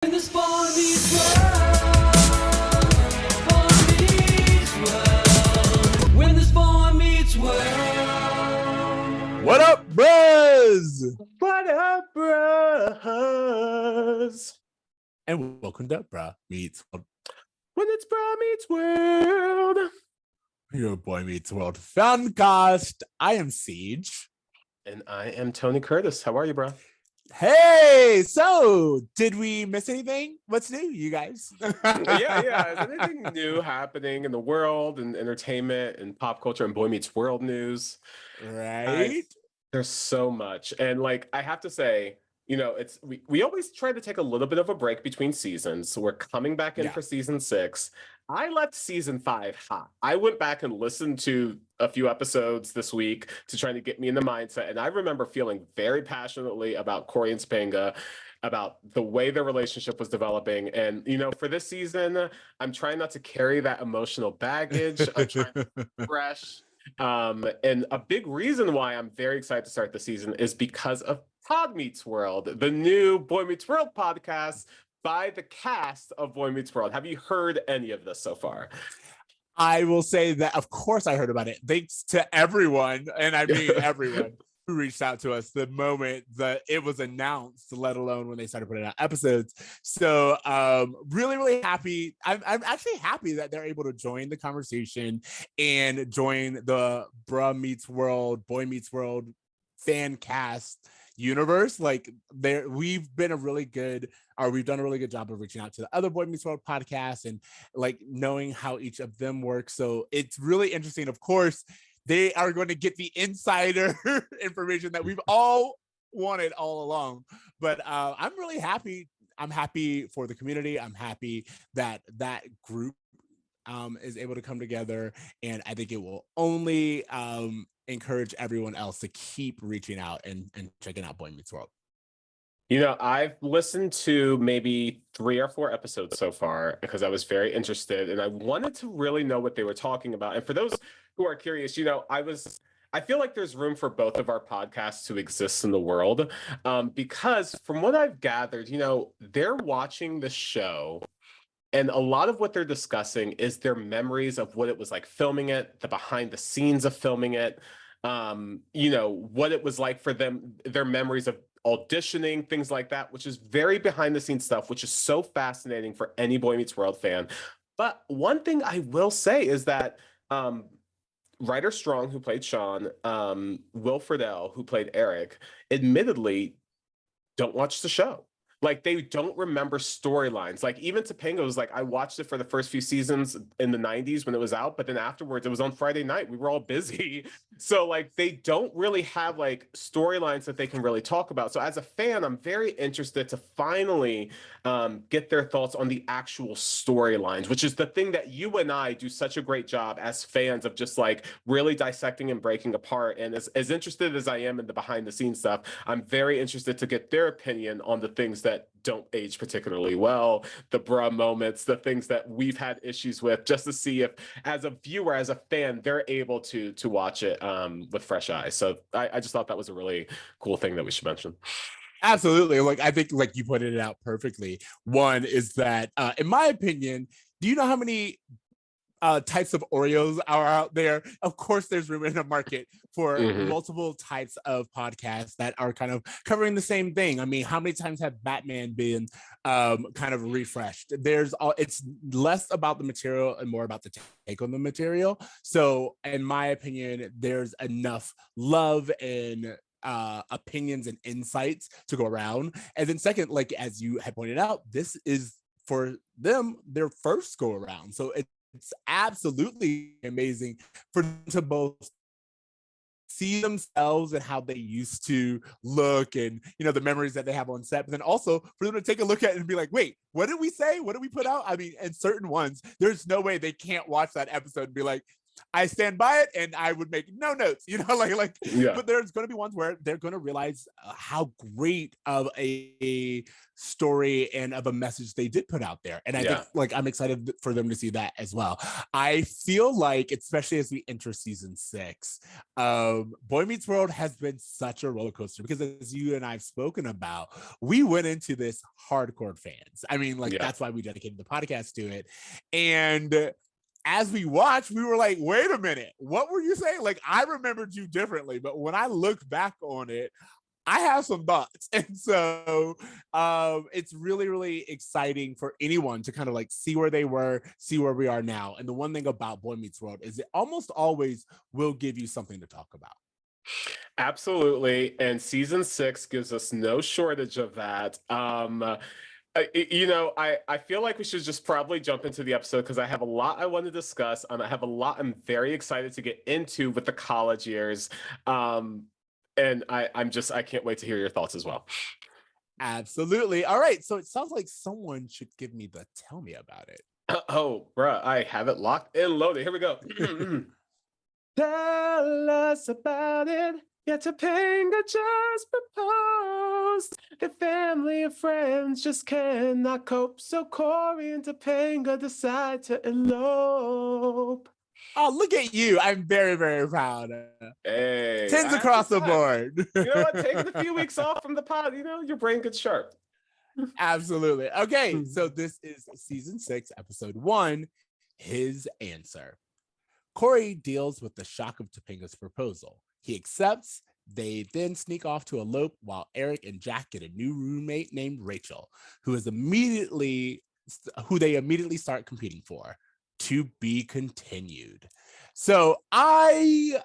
When the spawn meets world, spawn meets world. When the spawn meets world. What up, bros? What up, bros? And welcome to Bruh Meets World. When it's bro meets world. Your boy meets world Fancast. I am Siege. And I am Tony Curtis. How are you, bro? Hey, so did we miss anything? What's new, you guys? yeah. Is anything new happening in the world and entertainment and pop culture and Boy Meets World news? Right? There's so much. And like, I have to say, you know, we always try to take a little bit of a break between seasons. So we're coming back in for season 6. I left season 5 hot. I went back and listened to a few episodes this week to try to get me in the mindset. And I remember feeling very passionately about Cory and Topanga, about the way their relationship was developing. And, you know, for this season, I'm trying not to carry that emotional baggage. I'm trying to be fresh. And a big reason why I'm very excited to start the season is because of Pod Meets World, the new Boy Meets World podcast by the cast of Boy Meets World. Have you heard any of this so far? I will say that, of course, I heard about it. Thanks to everyone, and I mean everyone, who reached out to us the moment that it was announced, let alone when they started putting out episodes. So really happy. I'm actually happy that they're able to join the conversation and join the Bruh Meets World, Boy Meets World fan cast universe. Like we've done a really good job of reaching out to the other Boy Meets World podcasts and like knowing how each of them works. So it's really interesting. Of course, they are going to get the insider information that we've all wanted all along. But I'm really happy. I'm happy for the community. I'm happy that that group is able to come together, and I think it will only encourage everyone else to keep reaching out and checking out Boy Meets World. You know, I've listened to maybe 3 or 4 episodes so far because I was very interested and I wanted to really know what they were talking about. And for those who are curious, you know, I feel like there's room for both of our podcasts to exist in the world because from what I've gathered, you know, they're watching the show and a lot of what they're discussing is their memories of what it was like filming it, the behind the scenes of filming it, you know, what it was like for them, their memories of auditioning, things like that, which is very behind the scenes stuff, which is so fascinating for any Boy Meets World fan. But one thing I will say is that Ryder Strong, who played Shawn, Will Friedle, who played Eric, admittedly don't watch the show. Like, they don't remember storylines. Like, even Topanga was like, I watched it for the first few seasons in the 90s when it was out, but then afterwards, it was on Friday night. We were all busy. So, like, they don't really have, like, storylines that they can really talk about. So, as a fan, I'm very interested to finally get their thoughts on the actual storylines, which is the thing that you and I do such a great job as fans of just, like, really dissecting and breaking apart. And as interested as I am in the behind-the-scenes stuff, I'm very interested to get their opinion on the things that don't age particularly well, the bruh moments, the things that we've had issues with, just to see if, as a viewer, as a fan, they're able to watch it with fresh eyes. So I just thought that was a really cool thing that we should mention. Absolutely. Like, I think, like, you pointed it out perfectly. One is that, in my opinion, do you know how many types of Oreos are out there? Of course, there's room in the market for multiple types of podcasts that are kind of covering the same thing. I mean, how many times have Batman been kind of refreshed? It's less about the material and more about the take on the material. So, in my opinion, there's enough love and opinions and insights to go around. And then second, like as you had pointed out, this is for them their first go around. So it's absolutely amazing for them to both see themselves and how they used to look and, you know, the memories that they have on set, but then also for them to take a look at it and be like, wait, what did we say? What did we put out? I mean, and certain ones, there's no way they can't watch that episode and be like, I stand by it, and I would make no notes, Yeah. but there's going to be ones where they're going to realize how great of a story and of a message they did put out there. And I think I'm excited for them to see that as well. I feel like, especially as we enter season 6, Boy Meets World has been such a roller coaster because, as you and I've spoken about, we went into this hardcore fans. I mean, that's why we dedicated the podcast to it. And as we watched, we were like, wait a minute, what were you saying? Like, I remembered you differently, but when I look back on it, I have some thoughts. And so it's really, really exciting for anyone to kind of see where they were, see where we are now. And the one thing about Boy Meets World is it almost always will give you something to talk about. Absolutely. And season 6 gives us no shortage of that. I feel like we should just probably jump into the episode because I have a lot I want to discuss. I have a lot I'm very excited to get into with the college years. And I can't wait to hear your thoughts as well. Absolutely. All right. So it sounds like someone should give me the tell me about it. Oh, bruh, I have it locked and loaded. Here we go. Tell us about it. Yeah, Topanga just proposed. The family and friends just cannot cope. So Cory and Topanga decide to elope. Oh, look at you. I'm very, very proud. Hey. 10s across the board. You know what? Taking a few weeks off from the pod, your brain gets sharp. Absolutely. Okay, so this is season 6, episode 1, His Answer. Cory deals with the shock of Topanga's proposal. He accepts. They then sneak off to elope while Eric and Jack get a new roommate named Rachel, who they immediately start competing for. To be continued. So there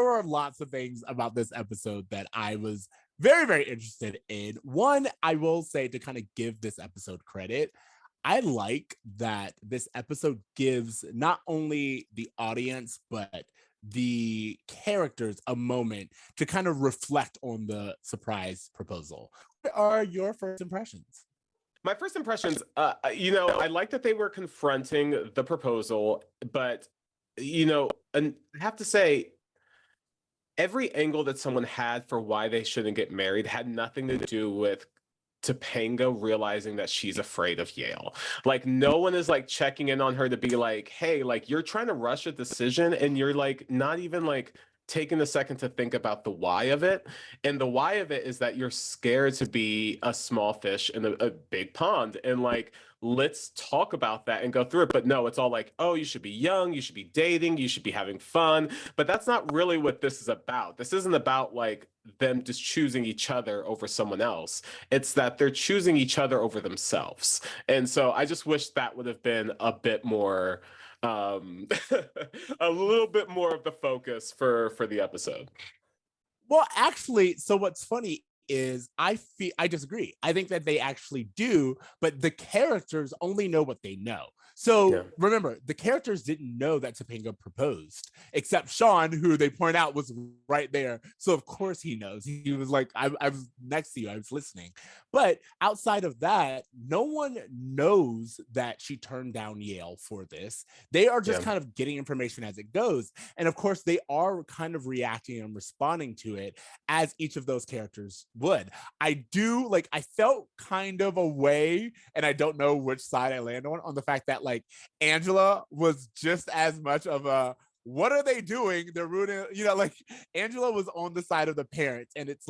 were lots of things about this episode that I was very, very interested in. One, I will say, to kind of give this episode credit, I like that this episode gives not only the audience, but the characters a moment to kind of reflect on the surprise proposal. What are your first impressions? My first impressions, I like that they were confronting the proposal, but, and I have to say, every angle that someone had for why they shouldn't get married had nothing to do with Topanga realizing that she's afraid of Yale. Like, no one is checking in on her to be like, hey, you're trying to rush a decision and you're not even taking a second to think about the why of it. And the why of it is that you're scared to be a small fish in a big pond. And let's talk about that and go through it. But no, it's all oh, you should be young, you should be dating, you should be having fun. But that's not really what this is about. This isn't about them just choosing each other over someone else. It's that they're choosing each other over themselves. And so I just wish that would have been a bit more a little bit more of the focus for the episode. Well, actually, so what's funny is I disagree. I think that they actually do, but the characters only know what they know. So remember, the characters didn't know that Topanga proposed, except Shawn, who they point out was right there. So of course he knows. He was like, I was next to you, I was listening. But outside of that, no one knows that she turned down Yale for this. They are just kind of getting information as it goes. And of course, they are kind of reacting and responding to it as each of those characters would. I felt kind of a way, and I don't know which side I land on the fact that Angela was just as much of a, what are they doing? They're ruining, Angela was on the side of the parents. And it's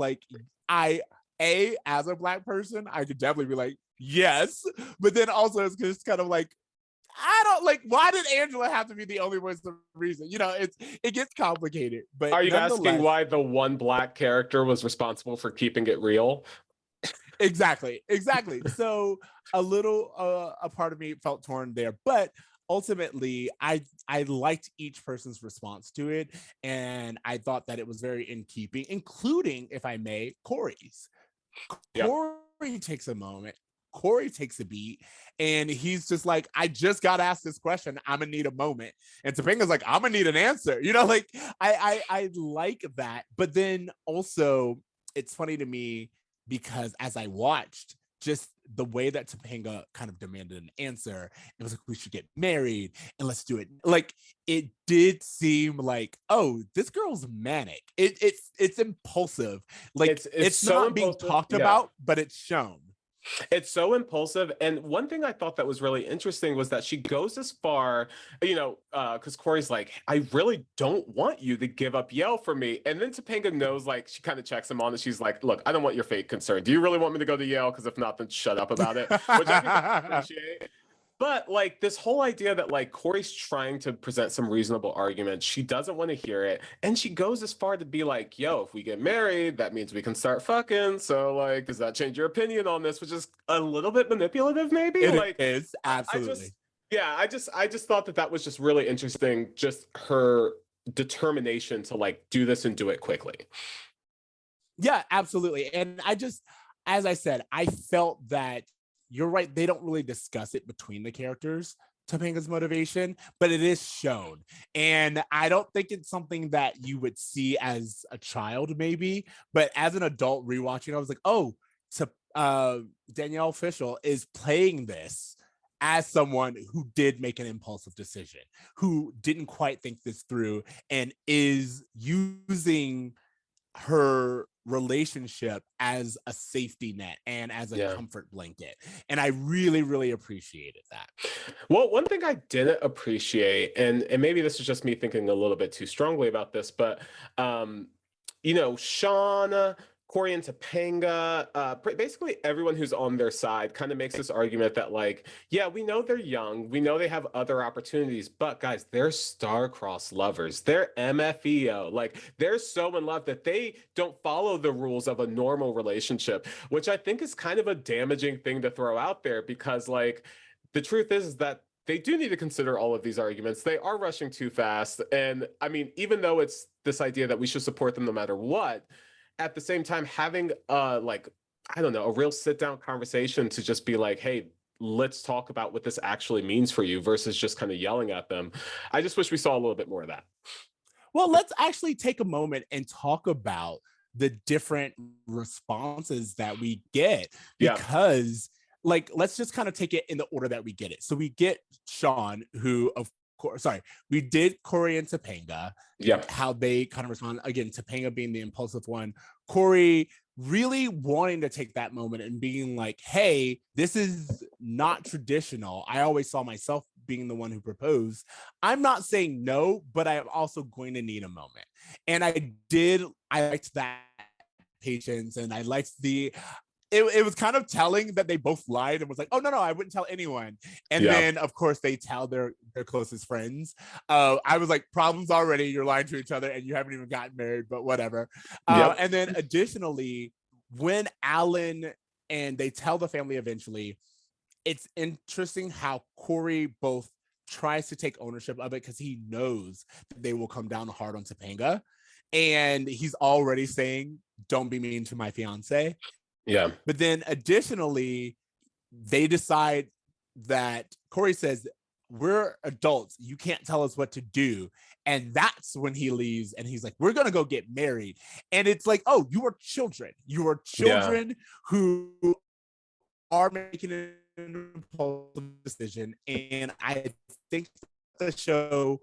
as a Black person, I could definitely be yes. But then also it's just kind of I don't why did Angela have to be the only voice of reason? It gets complicated. But are you asking why the one Black character was responsible for keeping it real? Exactly. So a part of me felt torn there, but ultimately I liked each person's response to it, and I thought that it was very in keeping, including, if I may, Cory's. Cory takes a moment. Cory takes a beat, and he's just I just got asked this question. I'm gonna need a moment. And Topanga's I'm gonna need an answer. I like that. But then also, it's funny to me because as I watched, just the way that Topanga kind of demanded an answer, it was like, we should get married and let's do it. Like, it did seem like, oh, this girl's manic. It's impulsive. Like, It's so not being impulsive. talked Yeah. about, but it's shown. It's so impulsive. And one thing I thought that was really interesting was that she goes as far, because Cory's like, I really don't want you to give up Yale for me. And then Topanga knows, like, she kind of checks him on and she's like, look, I don't want your fate concern. Do you really want me to go to Yale? Because if not, then shut up about it. Which I think I appreciate. But like this whole idea that like Cory's trying to present some reasonable argument, she doesn't want to hear it. And she goes as far to be like, yo, if we get married, that means we can start fucking. So like, does that change your opinion on this? Which is a little bit manipulative, maybe? It is, absolutely. I just thought that was just really interesting. Just her determination to like do this and do it quickly. Yeah, absolutely. And as I said, I felt that you're right. They don't really discuss it between the characters, Topanga's motivation, but it is shown. And I don't think it's something that you would see as a child, maybe, but as an adult rewatching, I was like, oh, Danielle Fishel is playing this as someone who did make an impulsive decision, who didn't quite think this through, and is using her relationship as a safety net and as a comfort blanket. And I really, really appreciated that. Well, one thing I didn't appreciate, and maybe this is just me thinking a little bit too strongly about this, but Shawn, Cory, and Topanga, basically everyone who's on their side kind of makes this argument that like, yeah, we know they're young, we know they have other opportunities, but guys, they're star-crossed lovers. They're MFEO. Like, they're so in love that they don't follow the rules of a normal relationship, which I think is kind of a damaging thing to throw out there because like, the truth is that they do need to consider all of these arguments. They are rushing too fast. And I mean, even though it's this idea that we should support them no matter what, at the same time, having a real sit down conversation to just be like, hey, let's talk about what this actually means for you versus just kind of yelling at them. I just wish we saw a little bit more of that. Well, let's actually take a moment and talk about the different responses that we get, because like, let's just kind of take it in the order that we get it. So we get Shawn, who we did Cory and Topanga, how they kind of respond. Again, Topanga being the impulsive one, Cory really wanting to take that moment and being like, hey, this is not traditional. I always saw myself being the one who proposed. I'm not saying no, but I'm also going to need a moment. And I liked that patience, and I liked it was kind of telling that they both lied and was like, oh, no, I wouldn't tell anyone. And then, of course, they tell their closest friends. I was like, problems already. You're lying to each other and you haven't even gotten married, but whatever. And then additionally, when Alan and they tell the family eventually, it's interesting how Cory both tries to take ownership of it because he knows that they will come down hard on Topanga. And he's already saying, don't be mean to my fiance. Yeah. But then additionally, they decide that Cory says, we're adults. You can't tell us what to do. And that's when he leaves and he's like, we're going to go get married. And it's like, oh, you are children. You are children who are making an impulsive decision. And I think the show,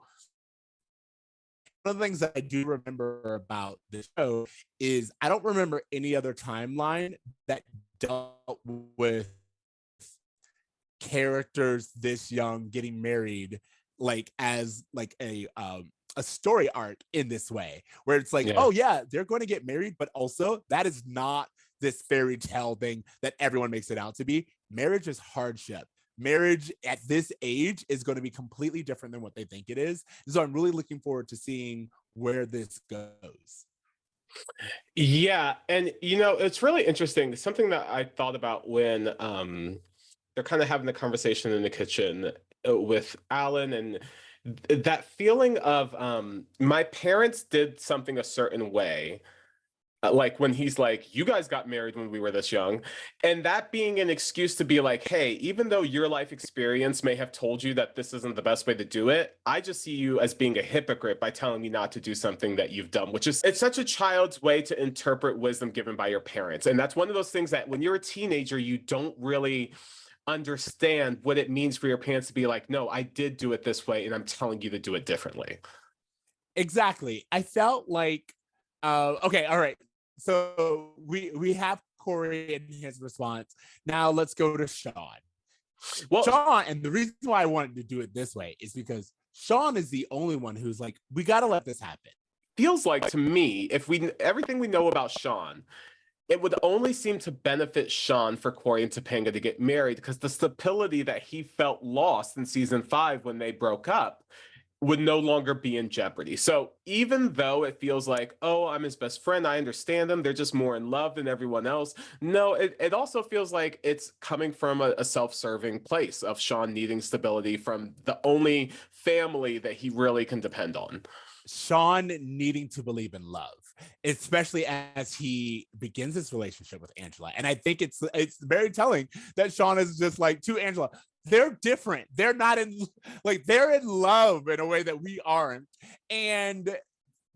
one of the things that I do remember about the show is I don't remember any other timeline that dealt with characters this young getting married like as like a story arc in this way, where it's like, oh yeah, they're going to get married, but also that is not this fairy tale thing that everyone makes it out to be. Marriage is hardship. Marriage at this age is going to be completely different than what they think it is. So I'm really looking forward to seeing where this goes. Yeah. And, it's really interesting. Something that I thought about when they're kind of having the conversation in the kitchen with Alan, and that feeling of my parents did something a certain way. Like when he's like, you guys got married when we were this young. And that being an excuse to be like, hey, even though your life experience may have told you that this isn't the best way to do it, I just see you as being a hypocrite by telling me not to do something that you've done, which is, it's such a child's way to interpret wisdom given by your parents. And that's one of those things that when you're a teenager, you don't really understand what it means for your parents to be like, no, I did do it this way and I'm telling you to do it differently. Exactly. I felt like, okay, all right. So we have Cory and his response. Now let's go to Shawn. Well, Shawn, and the reason why I wanted to do it this way is because Shawn is the only one who's like, we got to let this happen. feels like to me, if we everything we know about Shawn, it would only seem to benefit Shawn for Cory and Topanga to get married because the stability that he felt lost in season 5 when they broke up would no longer be in jeopardy. So even though it feels like, oh, I'm his best friend, I understand him, they're just more in love than everyone else. No, it also feels like it's coming from a self-serving place of Shawn needing stability from the only family that he really can depend on. Shawn needing to believe in love, especially as he begins his relationship with Angela. And I think it's very telling that Shawn is just like, to Angela, they're different. They're not in, like, they're in love in a way that we aren't. And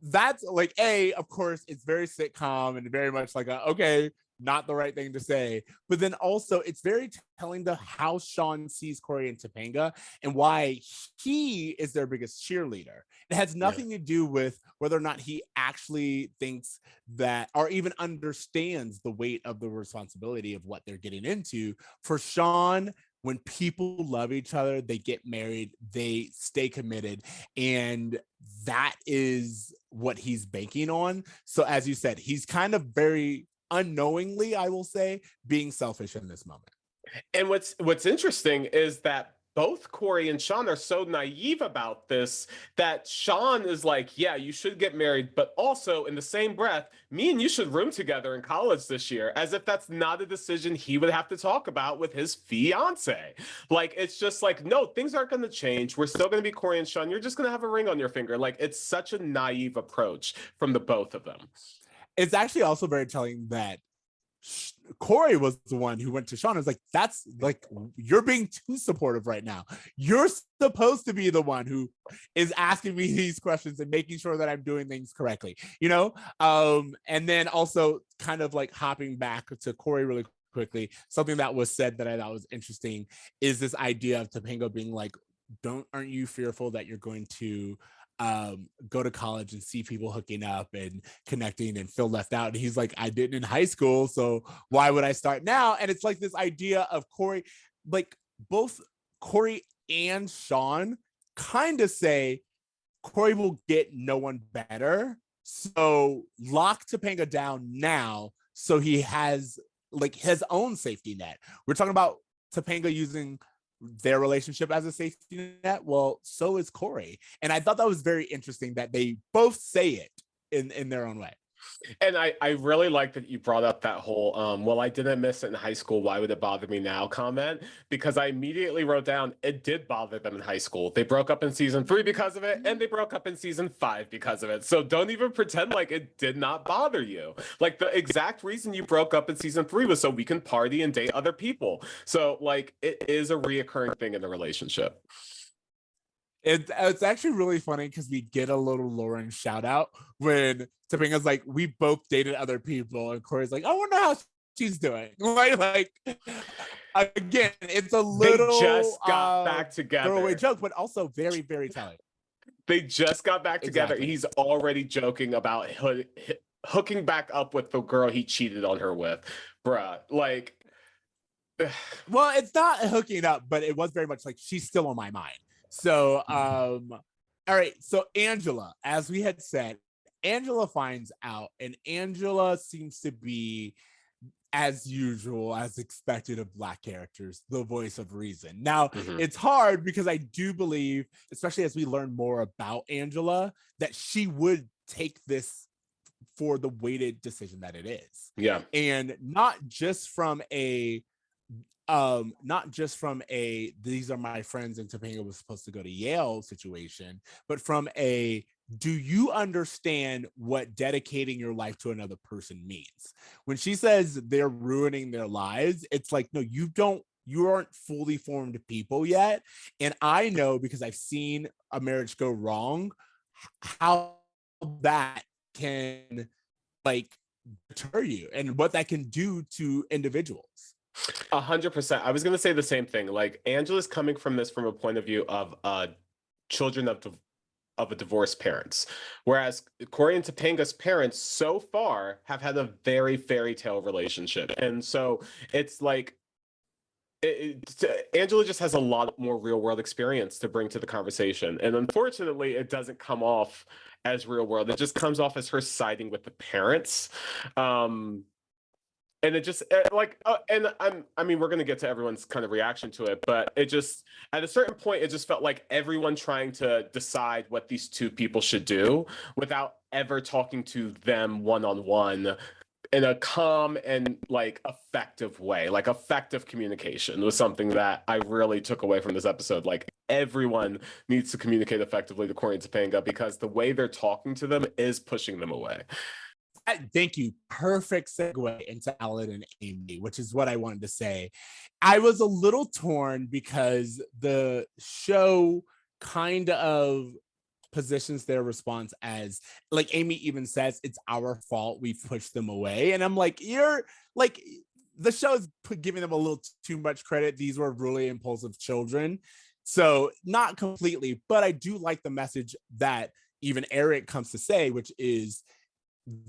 that's like, of course, it's very sitcom and very much like, okay, not the right thing to say. But then also, it's very telling to how Shawn sees Cory and Topanga and why he is their biggest cheerleader. It has nothing to do with whether or not he actually thinks that or even understands the weight of the responsibility of what they're getting into. For Shawn, when people love each other, they get married, they stay committed, and that is what he's banking on. So as you said, he's kind of very unknowingly, I will say, being selfish in this moment. And what's interesting is that both Cory and Shawn are so naive about this that Shawn is like, yeah, you should get married, but also in the same breath, me and you should room together in college this year, as if that's not a decision he would have to talk about with his fiance. Like, it's just like, no, things aren't going to change. We're still going to be Cory and Shawn. You're just going to have a ring on your finger. Like, it's such a naive approach from the both of them. It's actually also very telling that Cory was the one who went to Shawn and was like, that's like, you're being too supportive right now. You're supposed to be the one who is asking me these questions and making sure that I'm doing things correctly, you know? And then also kind of like hopping back to Cory really quickly, something that was said that I thought was interesting is this idea of Topanga being like, aren't you fearful that you're going to go to college and see people hooking up and connecting and feel left out? And he's like, I didn't in high school, so why would I start now? And it's like this idea of Cory, like both Cory and Shawn kind of say Cory will get no one better, so lock Topanga down now so he has like his own safety net. We're talking about Topanga using their relationship as a safety net. Well, so is Cory. And I thought that was very interesting that they both say it in their own way. And I really like that you brought up that whole, well, I didn't miss it in high school, why would it bother me now comment? Because I immediately wrote down, it did bother them in high school. They broke up in season 3 because of it, and they broke up in season 5 because of it. So don't even pretend like it did not bother you. Like, the exact reason you broke up in season 3 was so we can party and date other people. So, like, it is a reoccurring thing in the relationship. It's actually really funny because we get a little Lauren shout out when Topanga's like, we both dated other people, and Cory's like, I wonder how she's doing. Like again, it's a little they just got back together, throwaway joke, but also very, very telling. They just got back together. Exactly. He's already joking about hooking back up with the girl he cheated on her with. Bruh, like, well, it's not hooking up, but it was very much like, she's still on my mind. So, all right. So Angela, as we had said, Angela finds out, and Angela seems to be, as usual, as expected of Black characters, the voice of reason. Now, it's hard because I do believe, especially as we learn more about Angela, that she would take this for the weighted decision that it is. yeah. And not just from a not just from a these are my friends and Topanga was supposed to go to Yale situation, but from a do you understand what dedicating your life to another person means? When she says they're ruining their lives, it's like, no, you aren't fully formed people yet. And I know because I've seen a marriage go wrong, how that can like deter you and what that can do to individuals. 100%. I was going to say the same thing. Like Angela's coming from this from a point of view of children of a divorced parents, whereas Cory and Topanga's parents so far have had a very fairy tale relationship, and so it's like Angela just has a lot more real world experience to bring to the conversation, and unfortunately, it doesn't come off as real world. It just comes off as her siding with the parents. And it just I mean, we're going to get to everyone's kind of reaction to it, but it just at a certain point it just felt like everyone trying to decide what these two people should do without ever talking to them one-on-one in a calm and like effective way. Like effective communication was something that I really took away from this episode. Like everyone needs to communicate effectively to Cory and Topanga because the way they're talking to them is pushing them away. Thank you. Perfect segue into Alan and Amy, which is what I wanted to say. I was a little torn because the show kind of positions their response as like Amy even says it's our fault we pushed them away, and I'm like, you're like the show is giving them a little too much credit. These were really impulsive children, so not completely, but I do like the message that even Eric comes to say, which is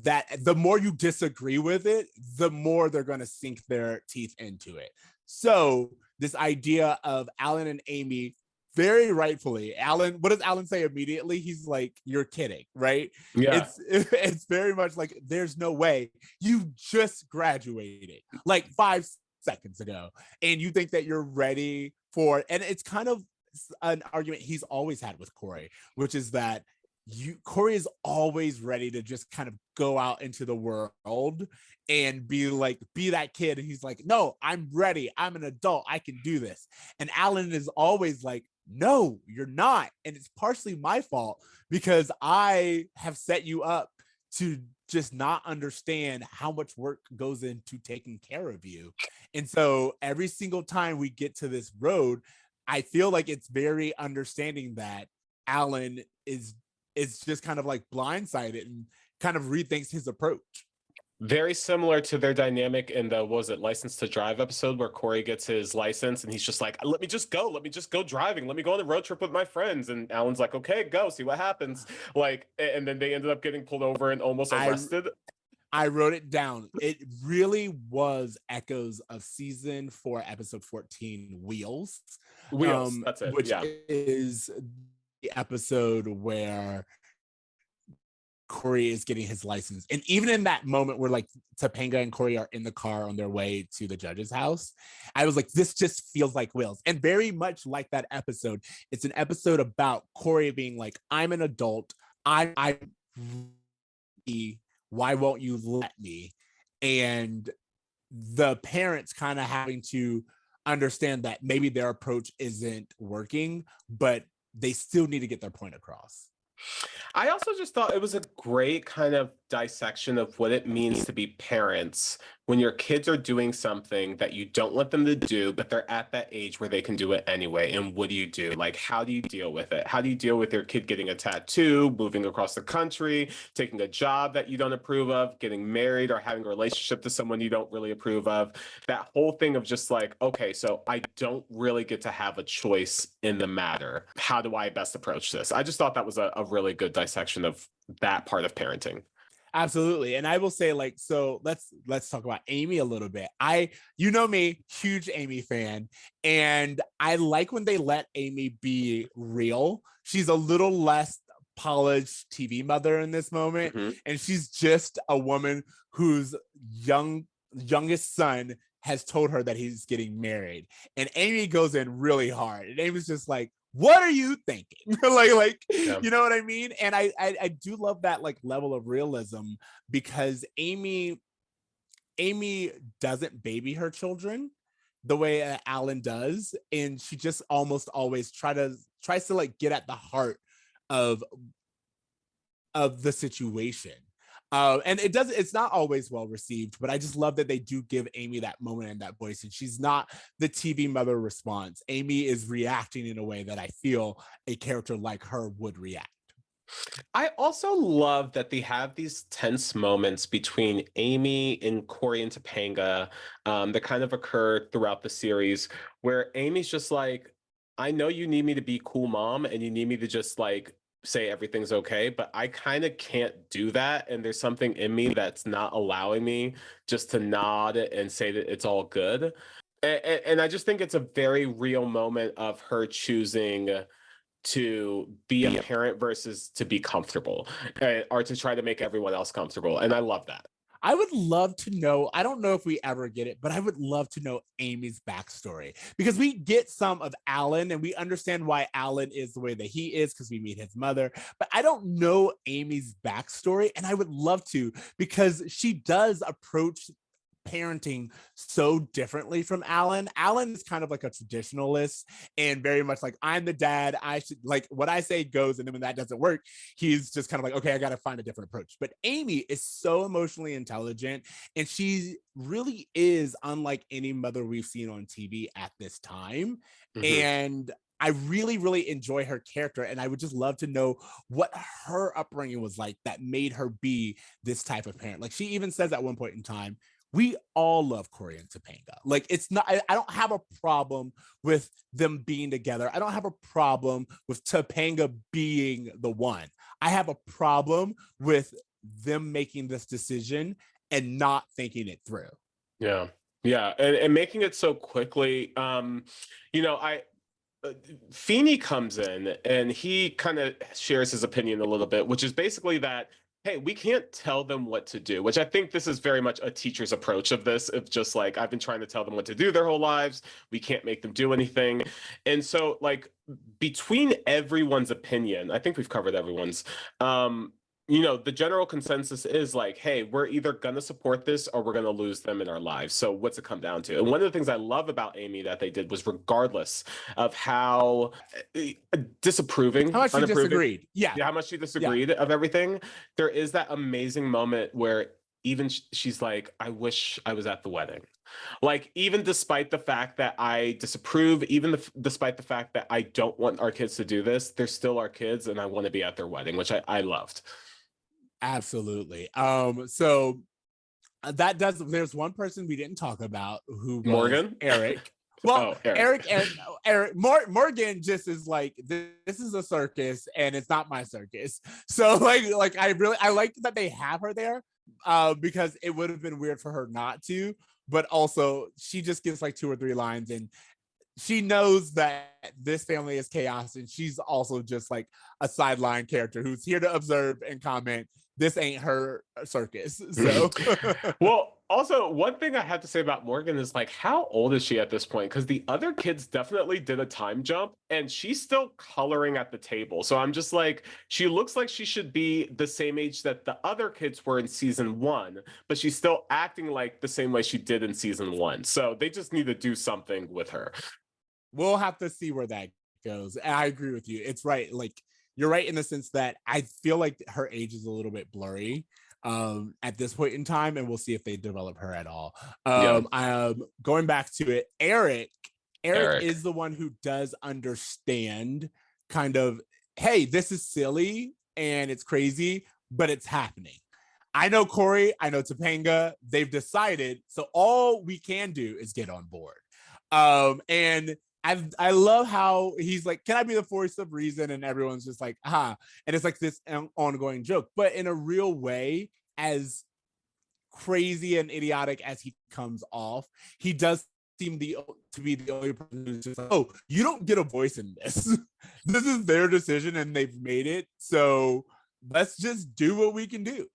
that the more you disagree with it, the more they're going to sink their teeth into it. So this idea of Alan and Amy, very rightfully, Alan, what does Alan say immediately? He's like, you're kidding, right? Yeah. It's very much like, there's no way. You just graduated like 5 seconds ago, and you think that you're ready for, and it's kind of an argument he's always had with Cory, which is that Cory is always ready to just kind of go out into the world and be that kid. And he's like, no, I'm ready. I'm an adult. I can do this. And Alan is always like, no, you're not. And it's partially my fault because I have set you up to just not understand how much work goes into taking care of you. And so every single time we get to this road, I feel like it's very understanding that Alan is just kind of like blindsided and kind of rethinks his approach. Very similar to their dynamic in the, what was it, License to Drive episode where Cory gets his license and he's just like, let me just go driving. Let me go on a road trip with my friends. And Alan's like, okay, go see what happens. Like, and then they ended up getting pulled over and almost arrested. I wrote it down. It really was echoes of season 4, episode 14, Wheels. That's it. Which yeah. is the episode where Cory is getting his license. And even in that moment where like Topanga and Cory are in the car on their way to the judge's house, I was like, this just feels like Wheels. And very much like that episode, it's an episode about Cory being like, I'm an adult. I why won't you let me? And the parents kind of having to understand that maybe their approach isn't working, but they still need to get their point across. I also just thought it was a great kind of dissection of what it means to be parents when your kids are doing something that you don't want them to do, but they're at that age where they can do it anyway. And what do you do? Like, how do you deal with it? How do you deal with your kid getting a tattoo, moving across the country, taking a job that you don't approve of, getting married, or having a relationship to someone you don't really approve of? That whole thing of just like, okay, so I don't really get to have a choice in the matter. How do I best approach this? I just thought that was a really good dissection of that part of parenting. Absolutely. And I will say, like, so let's talk about Amy a little bit. You know me, huge Amy fan, and I like when they let Amy be real. She's a little less polished TV mother in this moment, and she's just a woman whose youngest son has told her that he's getting married, and Amy goes in really hard, and Amy's just like, what are you thinking? Yeah. You know what I mean? And I do love that like level of realism because Amy doesn't baby her children, the way Alan does, and she just almost always tries to like get at the heart of the situation. And it's not always well received, but I just love that they do give Amy that moment and that voice. And she's not the TV mother response. Amy is reacting in a way that I feel a character like her would react. I also love that they have these tense moments between Amy and Cory and Topanga that kind of occur throughout the series where Amy's just like, I know you need me to be cool mom and you need me to just like say everything's okay, but I kind of can't do that. And there's something in me that's not allowing me just to nod and say that it's all good. And I just think it's a very real moment of her choosing to be a parent versus to be comfortable or to try to make everyone else comfortable. And I love that. I would love to know, I don't know if we ever get it, but I would love to know Amy's backstory, because we get some of Alan and we understand why Alan is the way that he is because we meet his mother, but I don't know Amy's backstory, and I would love to, because she does approach parenting so differently from Alan. Alan is kind of like a traditionalist and very much like, I'm the dad, I should, like, what I say goes, and then when that doesn't work, he's just kind of like, okay, I got to find a different approach. But Amy is so emotionally intelligent, and she really is unlike any mother we've seen on TV at this time. And I really, really enjoy her character, and I would just love to know what her upbringing was like that made her be this type of parent. Like, she even says at one point in time, we all love Cory and Topanga. Like, it's not, I don't have a problem with them being together. I don't have a problem with Topanga being the one. I have a problem with them making this decision and not thinking it through. Yeah. Yeah. And making it so quickly. Feeney comes in and he kind of shares his opinion a little bit, which is basically that, hey, we can't tell them what to do, which I think this is very much a teacher's approach of this, of just like, I've been trying to tell them what to do their whole lives. We can't make them do anything. And so, like, between everyone's opinion, I think we've covered everyone's, the general consensus is like, hey, we're either going to support this or we're going to lose them in our lives. So what's it come down to? And one of the things I love about Amy that they did was, regardless of how disapproving, How much she disagreed. Yeah, how much she disagreed of everything, there is that amazing moment where even she's like, I wish I was at the wedding. Like, even despite the fact that I disapprove, even despite the fact that I don't want our kids to do this, they're still our kids and I want to be at their wedding, which I loved. Absolutely. So that does, there's one person we didn't talk about who was Morgan? Eric. Well, Eric. Morgan just is like, this is a circus and it's not my circus. So like I like that they have her there, because it would have been weird for her not to, but also she just gets like 2 or 3 lines, and she knows that this family is chaos, and she's also just like a sideline character who's here to observe and comment. This ain't her circus. So well, also, one thing I have to say about Morgan is, like, how old is she at this point? Because the other kids definitely did a time jump and she's still coloring at the table. So I'm just like, she looks like she should be the same age that the other kids were in season 1, but she's still acting like the same way she did in season 1. So they just need to do something with her. We'll have to see where that goes. And I agree with you. It's right. Like, you're right in the sense that I feel like her age is a little bit blurry at this point in time, and we'll see if they develop her at all. Going back to it, Eric is the one who does understand kind of, hey, this is silly and it's crazy, but it's happening. I know Cory, I know Topanga, they've decided, so all we can do is get on board. And I love how he's like, can I be the voice of reason? And everyone's just like, and it's like this ongoing joke, but in a real way, as crazy and idiotic as he comes off, he does seem to be the only person who's just like, oh, you don't get a voice in this. This is their decision and they've made it. So let's just do what we can do.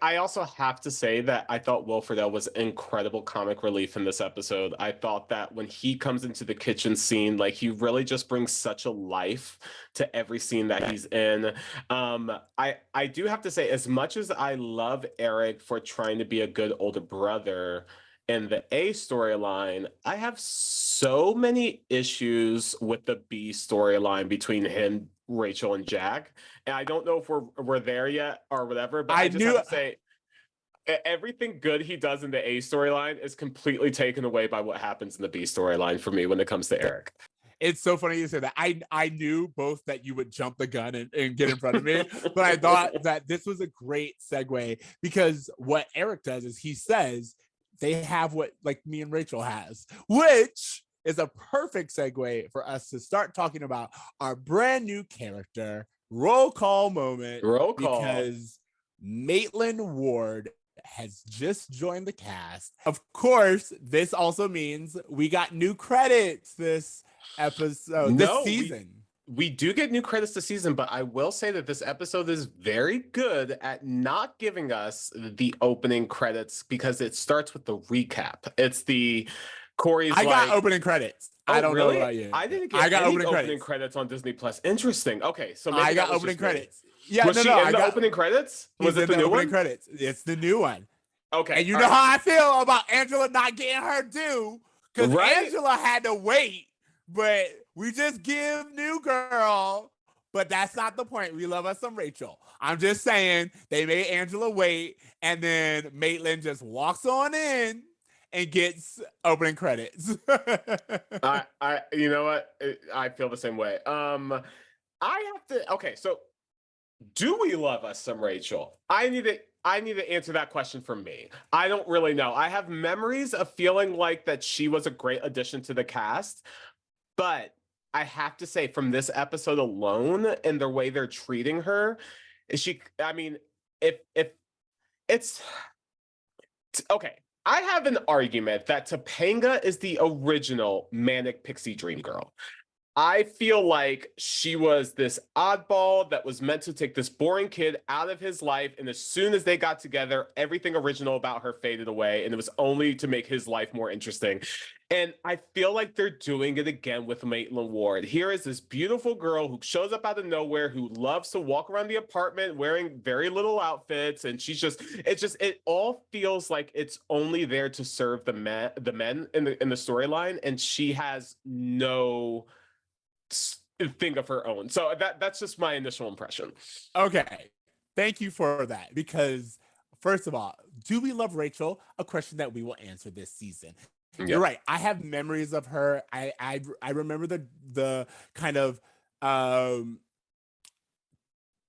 I also have to say that I thought Will Friedle was incredible comic relief in this episode. I thought that when he comes into the kitchen scene, like, he really just brings such a life to every scene that he's in. I do have to say, as much as I love Eric for trying to be a good older brother, in the A storyline, I have so many issues with the B storyline between him, Rachel, and Jack. And I don't know if we're there yet or whatever, but I just have to say everything good he does in the A storyline is completely taken away by what happens in the B storyline for me when it comes to Eric. It's so funny you say that. I knew both that you would jump the gun and get in front of me, but I thought that this was a great segue because what Eric does is he says they have what like me and Rachel has, which is a perfect segue for us to start talking about our brand new character. Roll call moment. Roll call. Because Maitland Ward has just joined the cast. Of course, this also means we got new credits this episode, this season. We do get new credits this season, but I will say that this episode is very good at not giving us the opening credits because it starts with the recap. It's the Cory's. I got opening credits. I don't know about you. I didn't get opening credits on Disney Plus. Interesting. Okay, so maybe I got opening credits. Yeah, was she in the opening credits? Was it the new one? Credits. It's the new one. Okay, and you know how I feel about Angela not getting her due because Angela had to wait, but we just give new girl. But that's not the point. We love us some Rachel. I'm just saying they made Angela wait, and then Maitland just walks on in and gets opening credits. I you know what? I feel the same way. I have to. Okay, so do we love us some Rachel? I need to answer that question for me. I don't really know. I have memories of feeling like that she was a great addition to the cast, but I have to say from this episode alone and the way they're treating her, I mean, if it's okay. I have an argument that Topanga is the original manic pixie dream girl. I feel like she was this oddball that was meant to take this boring kid out of his life. And as soon as they got together, everything original about her faded away. And it was only to make his life more interesting. And I feel like they're doing it again with Maitland Ward. Here is this beautiful girl who shows up out of nowhere, who loves to walk around the apartment wearing very little outfits. And it all feels like it's only there to serve the men in the storyline. And she has no thing of her own. So that's just my initial impression. Okay. Thank you for that. Because first of all, do we love Rachel? A question that we will answer this season. Yep. You're right. I have memories of her. I remember the kind of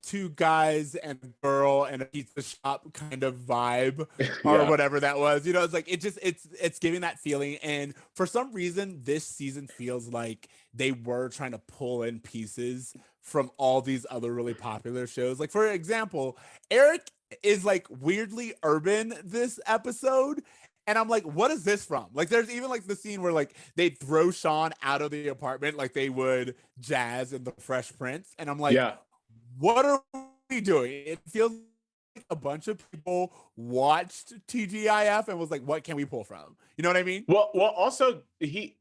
two guys and a girl and a pizza shop kind of vibe or whatever that was. You know, it's like it's giving that feeling. And for some reason, this season feels like they were trying to pull in pieces from all these other really popular shows. Like, for example, Eric is like weirdly urban this episode. And I'm like, what is this from? Like, there's even like the scene where like they throw Shawn out of the apartment like they would Jazz in the Fresh Prince. And I'm like, what are we doing? It feels like a bunch of people watched TGIF and was like, what can we pull from? You know what I mean? Well, also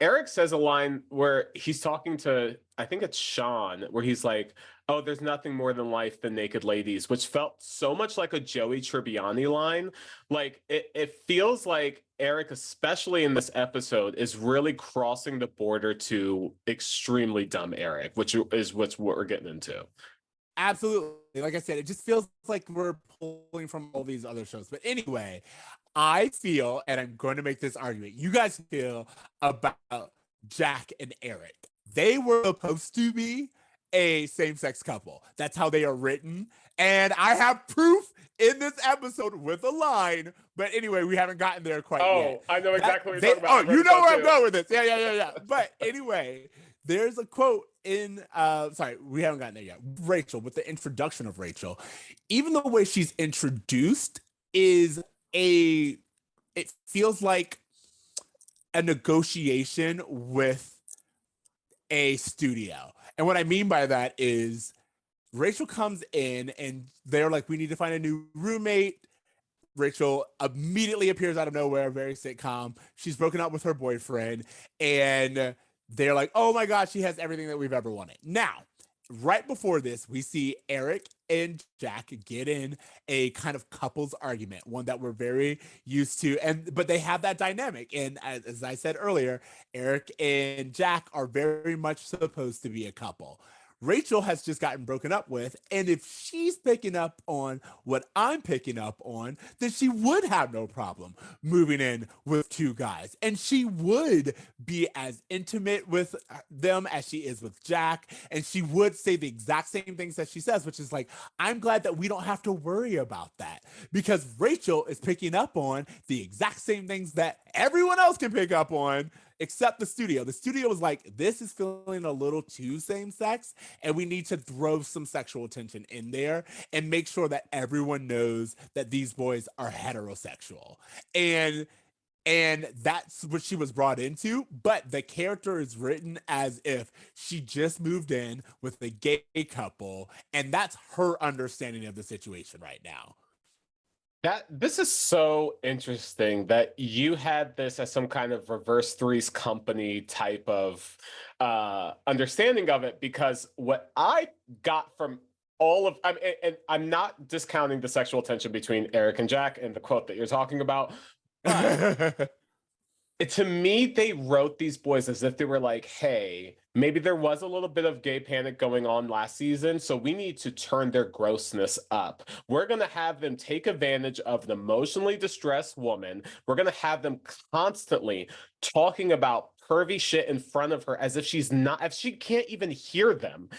Eric says a line where he's talking to, I think it's Shawn, where he's like, oh, there's nothing more than life than naked ladies, which felt so much like a Joey Tribbiani line. Like it feels like Eric, especially in this episode, is really crossing the border to extremely dumb Eric, which is what we're getting into. Absolutely. Like I said, it just feels like we're pulling from all these other shows. But anyway, I feel, and I'm going to make this argument, you guys feel about Jack and Eric. They were supposed to be a same-sex couple. That's how they are written. And I have proof in this episode with a line. But anyway, we haven't gotten there quite yet. I know exactly what you're talking about. Oh, you know where I'm going with this. Yeah. But anyway, there's a quote in we haven't gotten there yet. Rachel, with the introduction of Rachel, even the way she's introduced it feels like a negotiation with a studio. And what I mean by that is Rachel comes in and they're like, we need to find a new roommate. Rachel immediately appears out of nowhere, very sitcom. She's broken up with her boyfriend and they're like, oh my God, she has everything that we've ever wanted. Now, right before this, we see Eric and Jack get in a kind of couples argument, one that we're very used to, but they have that dynamic. And as I said earlier, Eric and Jack are very much supposed to be a couple. Rachel has just gotten broken up with, and if she's picking up on what I'm picking up on, then she would have no problem moving in with two guys, and she would be as intimate with them as she is with Jack, and she would say the exact same things that she says, which is like, I'm glad that we don't have to worry about that, because Rachel is picking up on the exact same things that everyone else can pick up on, except the studio. The studio was like, this is feeling a little too same sex, and we need to throw some sexual tension in there and make sure that everyone knows that these boys are heterosexual. And that's what she was brought into, but the character is written as if she just moved in with a gay couple, and that's her understanding of the situation right now. This is so interesting that you had this as some kind of reverse Three's Company type of understanding of it, because what I got from all of, and I'm not discounting the sexual tension between Eric and Jack and the quote that you're talking about, but to me, they wrote these boys as if they were like, hey, maybe there was a little bit of gay panic going on last season, so we need to turn their grossness up. We're going to have them take advantage of an emotionally distressed woman. We're going to have them constantly talking about pervy shit in front of her as if if she can't even hear them.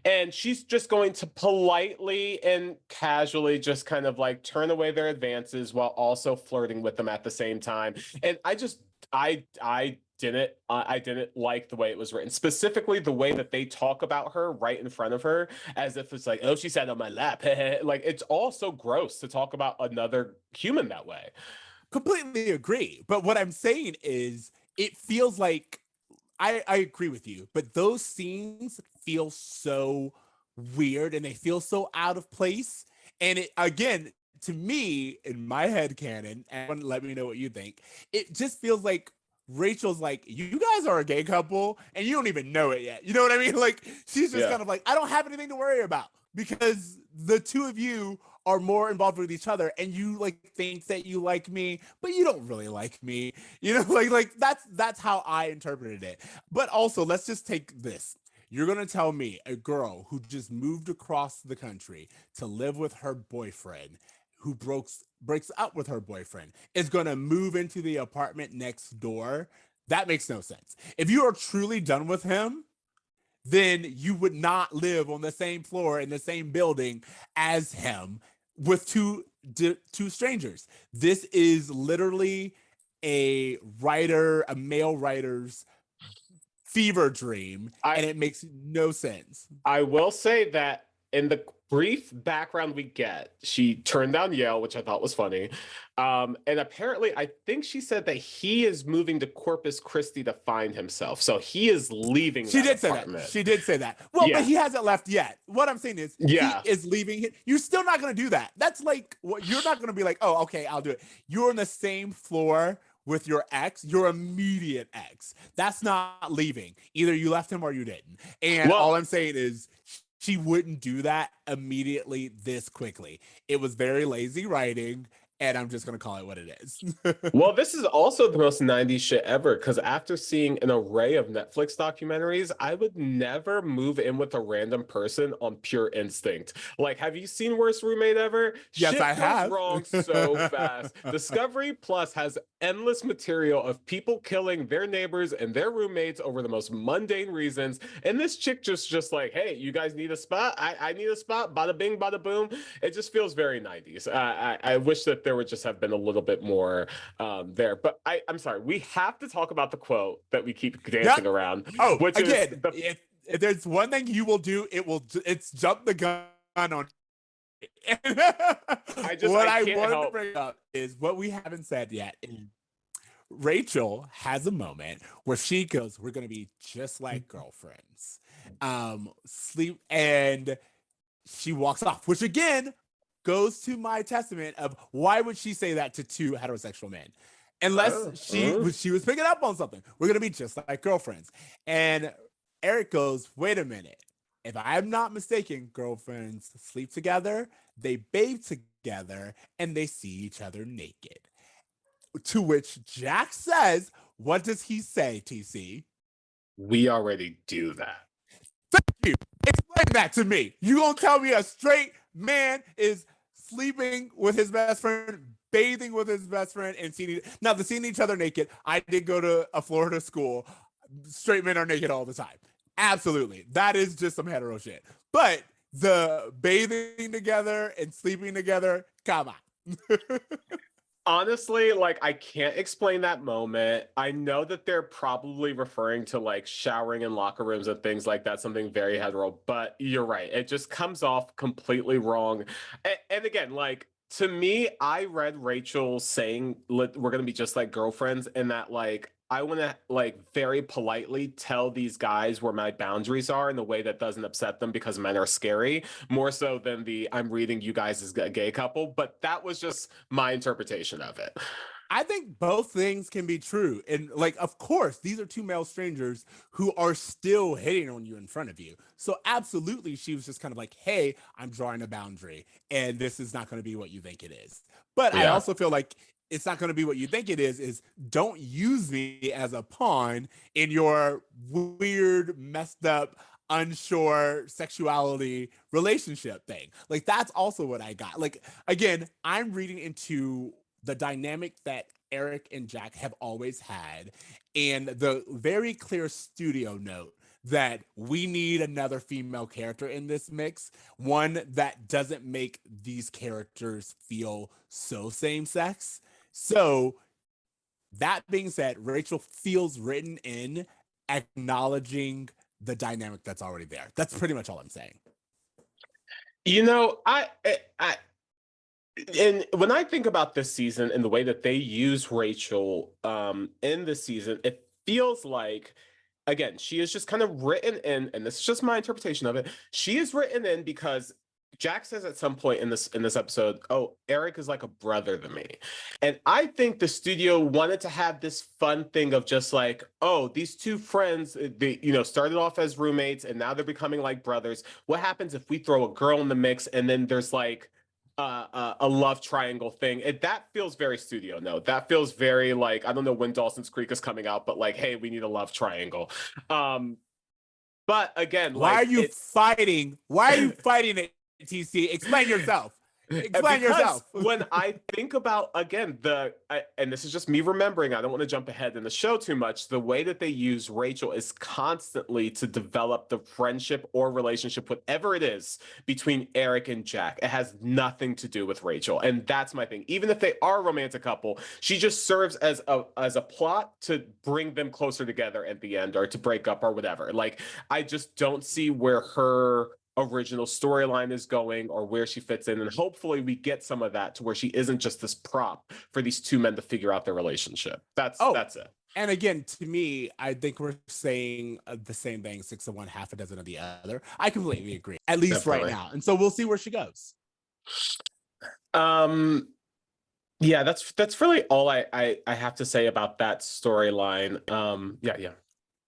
And she's just going to politely and casually just kind of like turn away their advances while also flirting with them at the same time. And I didn't like the way it was written, specifically the way that they talk about her right in front of her, as if it's like, oh, she sat on my lap. Like, it's all so gross to talk about another human that way. Completely agree. But what I'm saying is, it feels like, I agree with you, but those scenes feel so weird and they feel so out of place. And it, again, to me, in my head canon, and let me know what you think, it just feels like Rachel's like, you guys are a gay couple and you don't even know it yet. You know what I mean? Like, she's just kind of like, I don't have anything to worry about because the two of you are more involved with each other, and you like think that you like me, but you don't really like me. You know, like that's how I interpreted it. But also, let's just take this. You're gonna tell me a girl who just moved across the country to live with her boyfriend, who breaks up with her boyfriend, is gonna move into the apartment next door? That makes no sense. If you are truly done with him, then you would not live on the same floor in the same building as him with two strangers. This is literally a male writer's fever dream, and it makes no sense. I will say that in the brief background we get, she turned down Yale, which I thought was funny. And apparently, I think she said that he is moving to Corpus Christi to find himself. So he is leaving. She did say that. She did say that. Well, but he hasn't left yet. What I'm saying is, he is leaving. You're still not going to do that. That's like, you're not going to be like, oh, okay, I'll do it. You're on the same floor with your ex, your immediate ex. That's not leaving. Either you left him or you didn't. And all I'm saying is, she wouldn't do that immediately this quickly. It was very lazy writing, and I'm just going to call it what it is. Well, this is also the most 90s shit ever, because after seeing an array of Netflix documentaries, I would never move in with a random person on pure instinct. Like, have you seen Worst Roommate Ever? Yes, shit I have. goes wrong so fast. Discovery Plus has endless material of people killing their neighbors and their roommates over the most mundane reasons. And this chick just like, hey, you guys need a spot? I need a spot. Bada bing, bada boom. It just feels very 90s. I wish that there would just have been a little bit more there. But I'm sorry, we have to talk about the quote that we keep dancing around. Oh, which again, is if there's one thing you will do, it's jump the gun on. What I wanted to bring up is what we haven't said yet. Rachel has a moment where she goes, we're going to be just like girlfriends. Sleep, and she walks off, which again goes to my testament of why would she say that to two heterosexual men? Unless she was picking up on something. We're going to be just like girlfriends. And Eric goes, wait a minute. if I'm not mistaken, girlfriends sleep together, they bathe together, and they see each other naked. To which Jack says, what does he say, TC? We already do that. Thank you. Explain that to me. You gonna tell me a straight man is sleeping with his best friend, bathing with his best friend, and seeing each other naked. I did go to a Florida school. Straight men are naked all the time. Absolutely. That is just some hetero shit. But the bathing together and sleeping together, come on. Honestly, like I can't explain that moment. I know that they're probably referring to like showering in locker rooms and things like that, something very hetero, but you're right. It just comes off completely wrong. And again, like to me, I read Rachel saying we're going to be just like girlfriends, and that like I want to like very politely tell these guys where my boundaries are in a way that doesn't upset them because men are scary, more so than the I'm reading you guys as a gay couple. But that was just my interpretation of it. I think both things can be true. And like, of course, these are two male strangers who are still hitting on you in front of you. So absolutely, she was just kind of like, hey, I'm drawing a boundary and this is not going to be what you think it is. But I Yeah. also feel like it's not going to be what you think it is don't use me as a pawn in your weird, messed up, unsure sexuality relationship thing. Like that's also what I got. Like again, I'm reading into the dynamic that Eric and Jack have always had, and the very clear studio note that we need another female character in this mix, one that doesn't make these characters feel so same sex. So, that being said, Rachel feels written in acknowledging the dynamic that's already there. That's pretty much all I'm saying. You know, I and when I think about this season and the way that they use Rachel in this season, it feels like again, she is just kind of written in, and this is just my interpretation of it. She is written in because Jack says at some point in this episode, "Oh, Eric is like a brother to me," and I think the studio wanted to have this fun thing of just like, "Oh, these two friends, they started off as roommates and now they're becoming like brothers. What happens if we throw a girl in the mix and then there's like." A love triangle thing. That feels very studio note. That feels very like I don't know when Dawson's Creek is coming out, but like, hey, we need a love triangle. Um, but again, Why are like you fighting? Why are you fighting it, TC? Explain yourself. Explain because yourself. when I think about again and this is just me remembering, I don't want to jump ahead in the show too much. The way that they use Rachel is constantly to develop the friendship or relationship, whatever it is, between Eric and Jack. It has nothing to do with Rachel, and that's my thing. Even if they are a romantic couple, she just serves as a plot to bring them closer together at the end, or to break up, or whatever. Like I just don't see where her original storyline is going or where she fits in, and hopefully we get some of that to where she isn't just this prop for these two men to figure out their relationship. That's it. And again, to me, I think we're saying the same thing: 6 of one, half a dozen of the other. I completely agree, at least Definitely. right now. And so we'll see where she goes. Yeah, that's really all I have to say about that storyline. Yeah.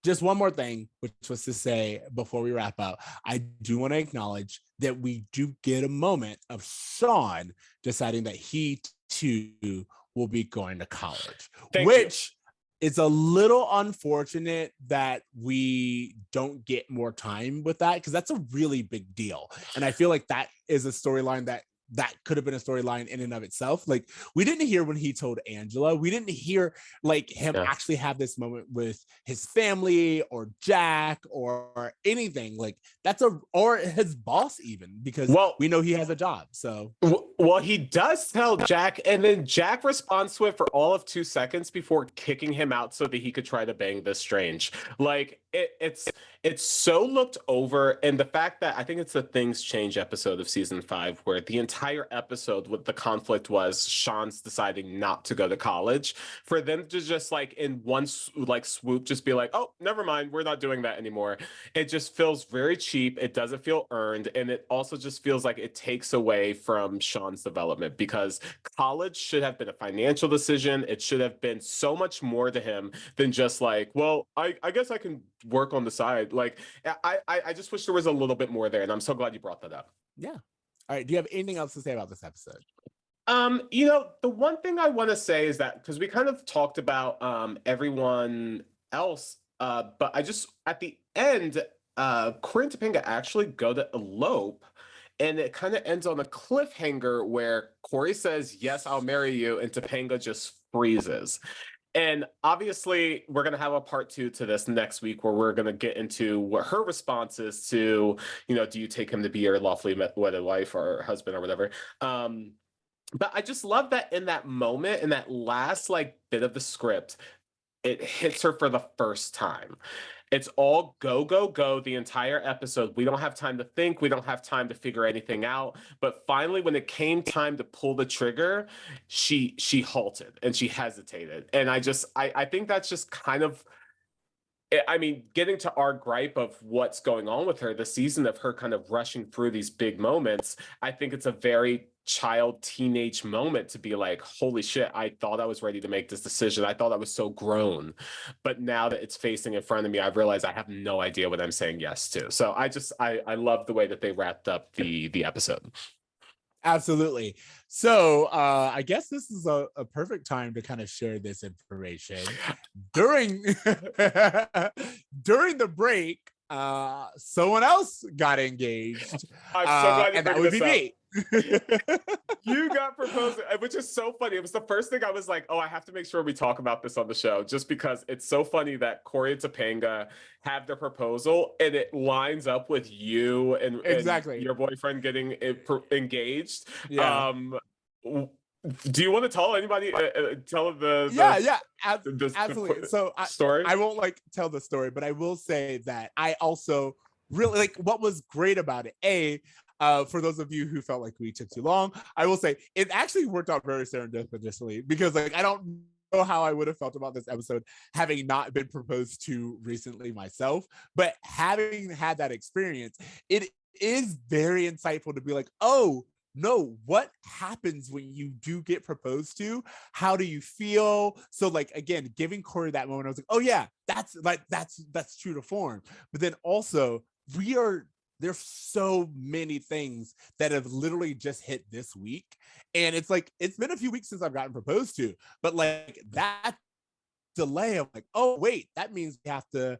Just one more thing, which was to say before we wrap up, I do want to acknowledge that we do get a moment of Shawn deciding that he too will be going to college, which is a little unfortunate that we don't get more time with that, because that's a really big deal. And I feel like that is a storyline that could have been a storyline in and of itself. Like we didn't hear when he told Angela, we didn't hear like him actually have this moment with his family or Jack or anything like or his boss even, because we know he has a job. So well, he does tell Jack, and then Jack responds to it for all of 2 seconds before kicking him out so that he could try to bang this Strange. Like it's so looked over, and the fact that I think it's the Things Change episode of season 5 where the entire episode with the conflict was Shawn's deciding not to go to college, for them to just like in one like swoop just be like, oh, never mind, we're not doing that anymore. It just feels very cheap. It doesn't feel earned, and it also just feels like it takes away from Shawn's development, because college should have been a financial decision. It should have been so much more to him than just like, well, I guess I can work on the side. Like I just wish there was a little bit more there, and I'm so glad you brought that up. Yeah. All right. Do you have anything else to say about this episode? The one thing I want to say is that because we kind of talked about everyone else, but I just at the end, Cory and Topanga actually go to elope, and it kind of ends on a cliffhanger where Cory says, "Yes, I'll marry you," and Topanga just freezes. And obviously, we're going to have a part 2 to this next week where we're going to get into what her response is to, do you take him to be your lawfully wedded wife or husband or whatever? But I just love that in that moment, in that last like bit of the script, it hits her for the first time. It's all go, go, go the entire episode. We don't have time to think. We don't have time to figure anything out. But finally, when it came time to pull the trigger, she halted and she hesitated. And I think that's just kind of, I mean, getting to our gripe of what's going on with her, the season of her kind of rushing through these big moments, I think it's a very child teenage moment to be like, holy shit, I thought I was ready to make this decision. I thought I was so grown. But now that it's facing in front of me, I've realized I have no idea what I'm saying yes to. So I love the way that they wrapped up the episode. Absolutely. So I guess this is a perfect time to kind of share this information. During during the break, someone else got engaged. I'm so glad you and that bring would this be up. me. You got proposed, which is so funny. It was the first thing I was like, oh, I have to make sure we talk about this on the show, just because it's so funny that Cory and Topanga have their proposal and it lines up with you and Exactly. your boyfriend getting engaged. Yeah. Do you want to tell anybody, tell the Absolutely. So story? I won't like tell the story, but I will say that I also really like what was great about it. For those of you who felt like we took too long, I will say it actually worked out very serendipitously because like I don't know how I would have felt about this episode having not been proposed to recently myself, but having had that experience, it is very insightful to be like, oh no, what happens when you do get proposed to? How do you feel? So like again, giving Cory that moment, I was like, oh yeah, that's true to form. But then also there's so many things that have literally just hit this week. And it's like, it's been a few weeks since I've gotten proposed to, but like that delay, I'm like, oh wait, that means we have to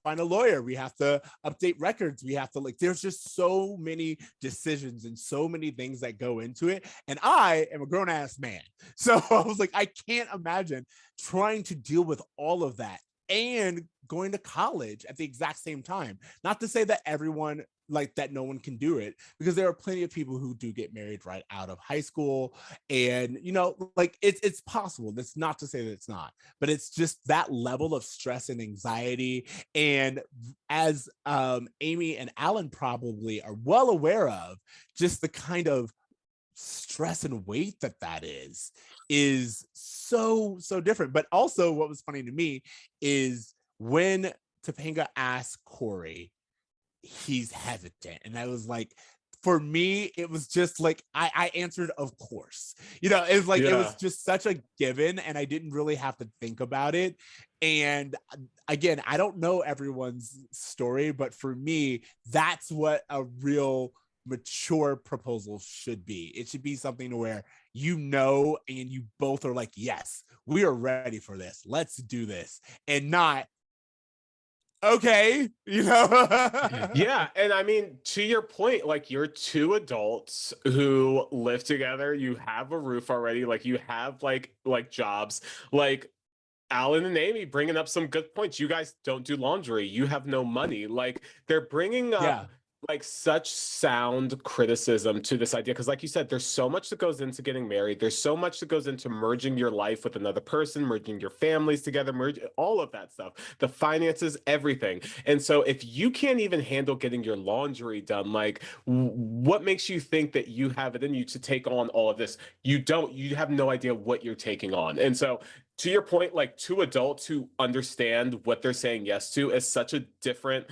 find a lawyer. We have to update records. We have to like, there's just so many decisions and so many things that go into it. And I am a grown ass man. So I was like, I can't imagine trying to deal with all of that and going to college at the exact same time. Not to say that everyone like that, no one can do it, because there are plenty of people who do get married right out of high school. And, like it's possible. That's not to say that it's not, but it's just that level of stress and anxiety. And as Amy and Alan probably are well aware of, just the kind of stress and weight that is so different. But also what was funny to me is when Topanga asked Cory, he's hesitant, and I was like, for me it was just like I answered of course, it was like, it was just such a given and I didn't really have to think about it. And again, I don't know everyone's story, but for me that's what a real mature proposal should be. It should be something where and you both are like, yes, we are ready for this, let's do this, and not okay. Yeah, and I mean, to your point, like you're two adults who live together, you have a roof already, like you have like jobs, like Alan and Amy bringing up some good points. You guys don't do laundry, you have no money, like they're bringing up like such sound criticism to this idea, because like you said, there's so much that goes into getting married, there's so much that goes into merging your life with another person, merging your families together, all of that stuff, the finances, everything. And so if you can't even handle getting your laundry done, like what makes you think that you have it in you to take on all of this? You have no idea what you're taking on. And so to your point, like two adults who understand what they're saying yes to is such a different,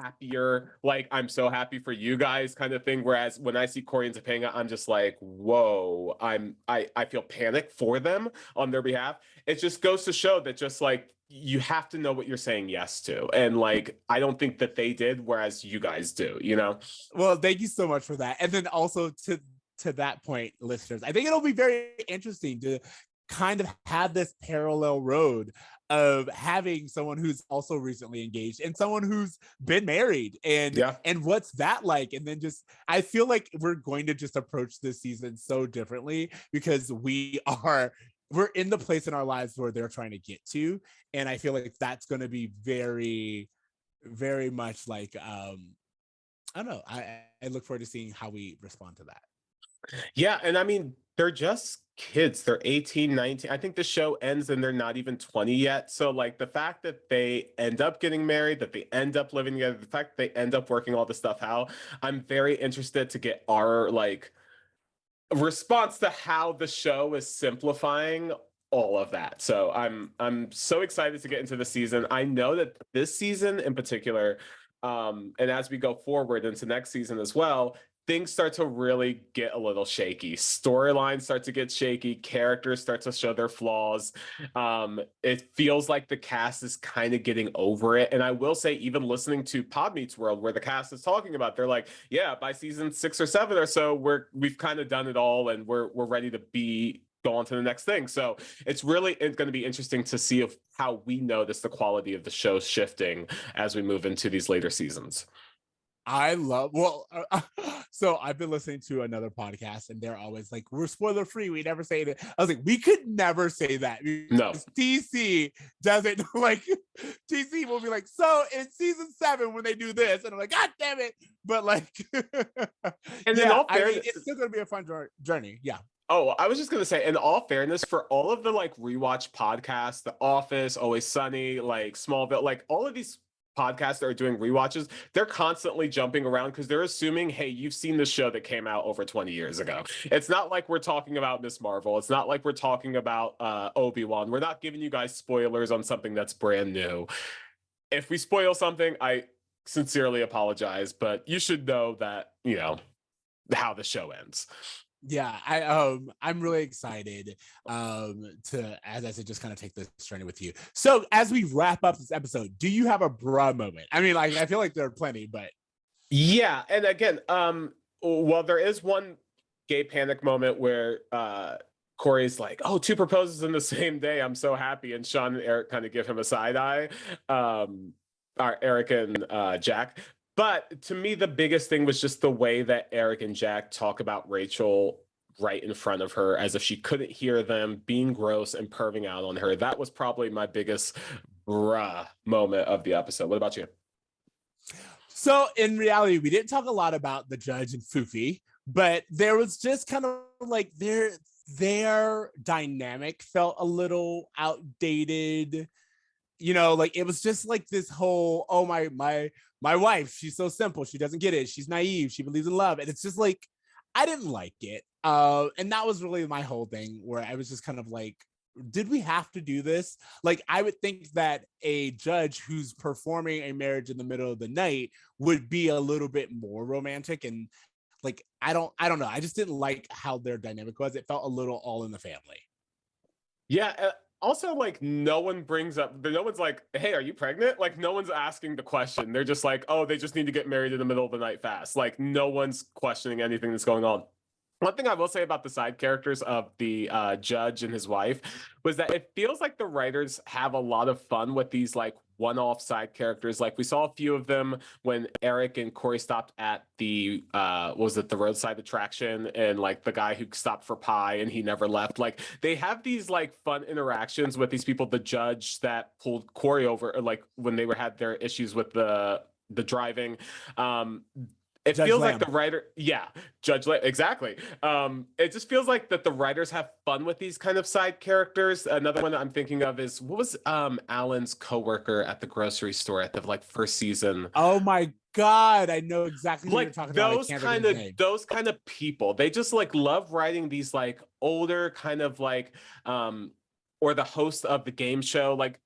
happier, like I'm so happy for you guys kind of thing. Whereas when I see Cory and Topanga, I'm just like, whoa, I feel panic for them on their behalf. It just goes to show that just like you have to know what you're saying yes to. And like, I don't think that they did, whereas you guys do, you know? Well, thank you so much for that. And then also to that point, listeners, I think it'll be very interesting to kind of have this parallel road of having someone who's also recently engaged and someone who's been married Yeah. and what's that like. And then just I feel like we're going to just approach this season so differently because we're in the place in our lives where they're trying to get to. And I feel like that's going to be very, very much like I don't know. I look forward to seeing how we respond to that. Yeah, and I mean, they're just kids. They're 18, 19. I think the show ends and they're not even 20 yet. So like the fact that they end up getting married, that they end up living together, the fact that they end up working all this stuff out, I'm very interested to get our like response to how the show is simplifying all of that. So I'm so excited to get into the season. I know that this season in particular, and as we go forward into next season as well, things start to really get a little shaky. Storylines start to get shaky. Characters start to show their flaws. It feels like the cast is kind of getting over it. And I will say, even listening to Pod Meets World, where the cast is talking about, they're like, yeah, by season 6 or 7 or so, we've kind of done it all, and we're ready to go on to the next thing. So it's really going to be interesting to see how we notice the quality of the show shifting as we move into these later seasons. So I've been listening to another podcast and they're always like, we're spoiler free. We never say it. I was like, we could never say that. No. TC doesn't like, TC will be like, so in season 7 when they do this, and I'm like, God damn it. But like, and in all fairness, I mean, it's still going to be a fun journey. Yeah. Oh, I was just going to say, in all fairness, for all of the like rewatch podcasts, The Office, Always Sunny, like Smallville, like all of these podcasts that are doing rewatches, they're constantly jumping around because they're assuming, hey, you've seen the show that came out over 20 years ago. It's not like we're talking about Miss Marvel. It's not like we're talking about Obi-Wan. We're not giving you guys spoilers on something that's brand new. If we spoil something, I sincerely apologize, but you should know that, you know, how the show ends. Yeah, I'm really excited to, as I said, just kind of take this journey with you. So as we wrap up this episode, do you have a bruh moment? I mean, like, I feel like there are plenty, but yeah. And again, well, there is one gay panic moment where Cory's like, oh, 2 proposals in the same day, I'm so happy, and Shawn and Eric kind of give him a side eye, Eric and Jack. But to me, the biggest thing was just the way that Eric and Jack talk about Rachel right in front of her, as if she couldn't hear them, being gross and perving out on her. That was probably my biggest bruh moment of the episode. What about you? so in reality, we didn't talk a lot about the judge and Fufi, but there was just kind of like their dynamic felt a little outdated. You know, like it was just like this whole, oh, my wife, she's so simple, she doesn't get it, she's naive, she believes in love, and it's just like I didn't like it, and that was really my whole thing, where I was just kind of like, did we have to do this? Like, I would think that a judge who's performing a marriage in the middle of the night would be a little bit more romantic, and like I don't know, I just didn't like how their dynamic was. It felt a little all in the family. Yeah. Also, like, no one's like, hey, are you pregnant? Like, no one's asking the question. They're just like, oh, they just need to get married in the middle of the night fast. Like, no one's questioning anything that's going on. One thing I will say about the side characters of the judge and his wife was that it feels like the writers have a lot of fun with these like one-off side characters. Like we saw a few of them when Eric and Cory stopped at the the roadside attraction, and like the guy who stopped for pie and he never left. Like they have these like fun interactions with these people. The judge that pulled Cory over, or like when they had their issues with the driving. It Judge feels Lamb. like the writer, yeah, Judge Lamb, exactly. It just feels like that the writers have fun with these kind of side characters. Another one that I'm thinking of is, what was Alan's coworker at the grocery store at the like first season? Oh my God, I know exactly what Like you're talking about. those kind of people. They just like love writing these like older kind of like or the host of the game show, like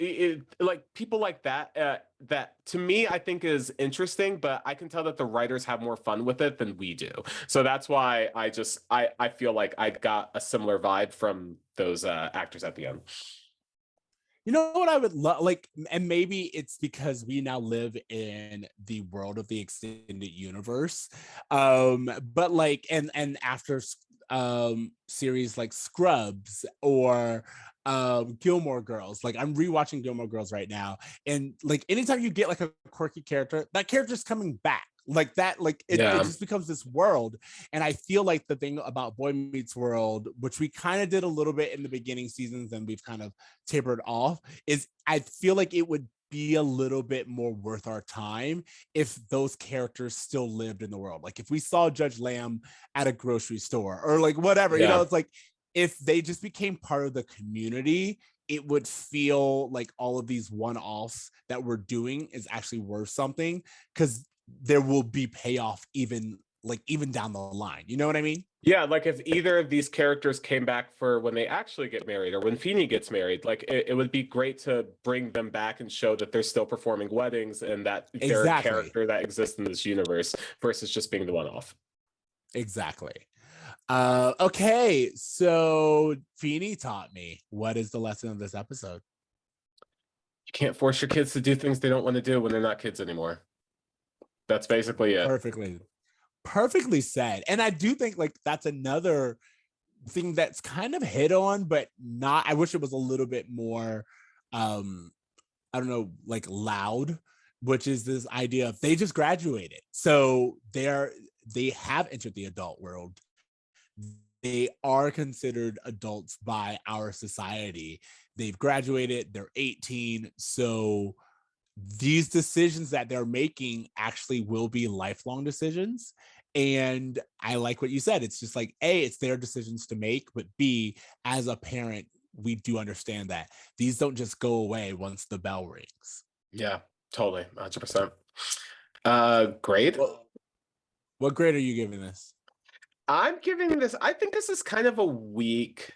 like people like that, that to me I think is interesting, but I can tell that the writers have more fun with it than we do. So that's why I feel like I got a similar vibe from those actors at the end. You know what I would love, like, and maybe it's because we now live in the world of the extended universe. But like, and after series like Scrubs or Gilmore Girls, like I'm rewatching Gilmore Girls right now, and like anytime you get like a quirky character, that character's coming back. Like that, like it Yeah. just becomes this world. And I feel like the thing about Boy Meets World, which we kind of did a little bit in the beginning seasons and we've kind of tapered off, is I feel like it would be a little bit more worth our time if those characters still lived in the world. Like if we saw Judge Lamb at a grocery store or like whatever, you know, Yeah. it's like if they just became part of the community, it would feel like all of these one-offs that we're doing is actually worth something, because there will be payoff even down the line. You know what I mean? Yeah, like if either of these characters came back for when they actually get married or when Feeny gets married, like it would be great to bring them back and show that they're still performing weddings and that they're a Exactly. character that exists in this universe versus just being the one off. Exactly. Okay, so Feeny taught me. What is the lesson of this episode? You can't force your kids to do things they don't want to do when they're not kids anymore. That's basically it. Perfectly said. And I do think like that's another thing that's kind of hit on, but not, I wish it was a little bit more I don't know, like loud, which is this idea of they just graduated. So they have entered the adult world. They are considered adults by our society. They've graduated, they're 18. So these decisions that they're making actually will be lifelong decisions. And I like what you said. It's just like, A, it's their decisions to make, but B, as a parent, we do understand that these don't just go away once the bell rings. Yeah, totally. 100%. Grade? What grade are you giving this? I'm giving this, I think this is kind of a weak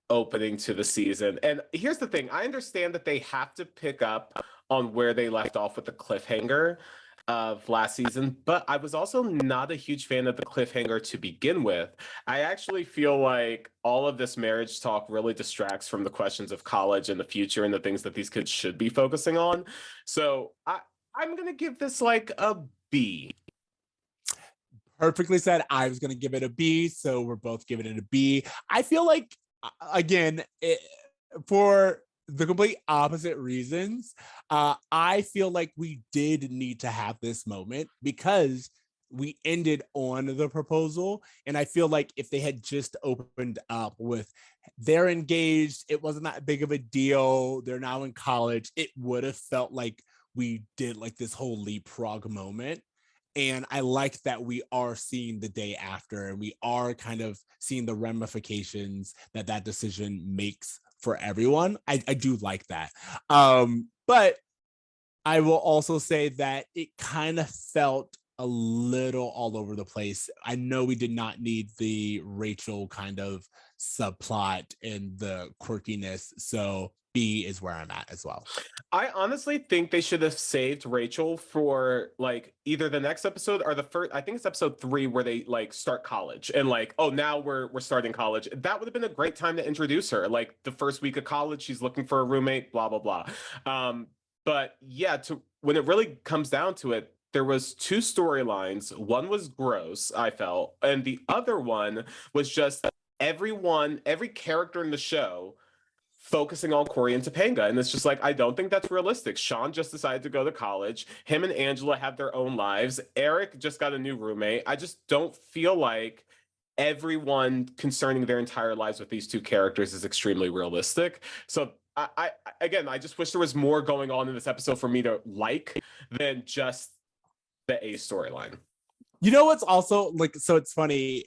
opening to the season. And here's the thing, I understand that they have to pick up on where they left off with the cliffhanger of last season, but I was also not a huge fan of the cliffhanger to begin with. I actually feel like all of this marriage talk really distracts from the questions of college and the future and the things that these kids should be focusing on. So I'm going to give this like a B. Perfectly said. I was going to give it a B, so we're both giving it a B. I feel like, again, for the complete opposite reasons, I feel like we did need to have this moment because we ended on the proposal. And I feel like if they had just opened up with they're engaged, it wasn't that big of a deal, they're now in college, it would have felt like we did like this whole leapfrog moment. And I like that we are seeing the day after and we are kind of seeing the ramifications that that decision makes for everyone. I do like that. But I will also say that it kind of felt a little all over the place. I know we did not need the Rachel kind of subplot and the quirkiness. So B is where I'm at as well. I honestly think they should have saved Rachel for like either the next episode or the first, I think it's episode 3 where they like start college and like, oh, now we're starting college. That would have been a great time to introduce her. Like the first week of college, she's looking for a roommate, blah, blah, blah. But yeah, when it really comes down to it, there was 2 storylines. One was gross, I felt, and the other one was just every character in the show focusing on Cory and Topanga. And it's just like, I don't think that's realistic. Shawn just decided to go to college. Him and Angela have their own lives. Eric just got a new roommate. I just don't feel like everyone concerning their entire lives with these 2 characters is extremely realistic. So I again, I just wish there was more going on in this episode for me to like than just the A storyline. You know what's also like, so it's funny.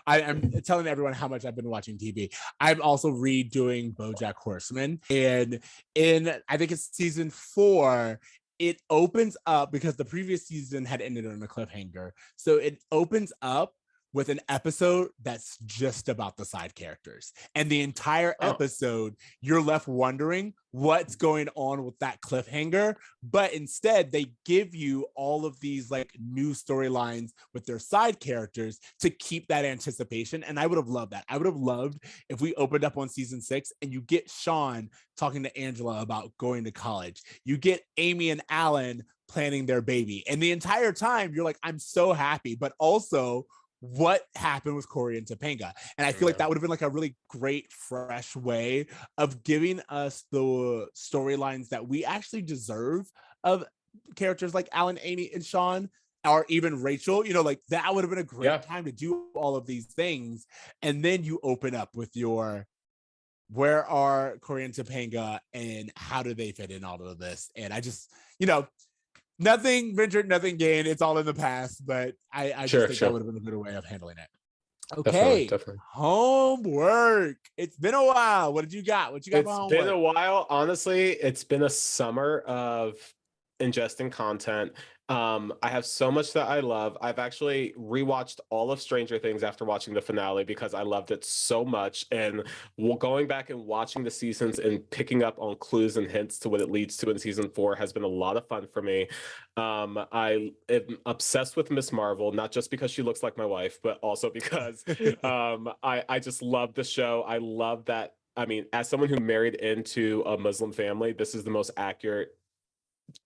I'm telling everyone how much I've been watching TV. I'm also redoing BoJack Horseman, and in I think it's season 4, it opens up because the previous season had ended on a cliffhanger. So it opens up with an episode that's just about the side characters. And the entire episode, you're left wondering what's going on with that cliffhanger. But instead, they give you all of these like new storylines with their side characters to keep that anticipation. And I would have loved that. I would have loved if we opened up on season 6 and you get Shawn talking to Angela about going to college. You get Amy and Alan planning their baby. And the entire time you're like, I'm so happy, but also what happened with Cory and Topanga. And I feel like that would have been like a really great, fresh way of giving us the storylines that we actually deserve of characters like Alan, Amy, and Shawn, or even Rachel. You know, like that would have been a great time to do all of these things. And then you open up with your, where are Cory and Topanga and how do they fit in all of this? And I just, you know, nothing ventured, nothing gained. It's all in the past, but I just think that would have been a better way of handling it. Okay, definitely. Homework. It's been a while. What did you got? What you got? It's been a while. Honestly, it's been a summer of ingesting content. I have so much that I love. I've actually rewatched all of Stranger Things after watching the finale because I loved it so much. And going back and watching the seasons and picking up on clues and hints to what it leads to in season 4 has been a lot of fun for me. I am obsessed with Miss Marvel, not just because she looks like my wife, but also because I just love the show. I love that. I mean, as someone who married into a Muslim family, this is the most accurate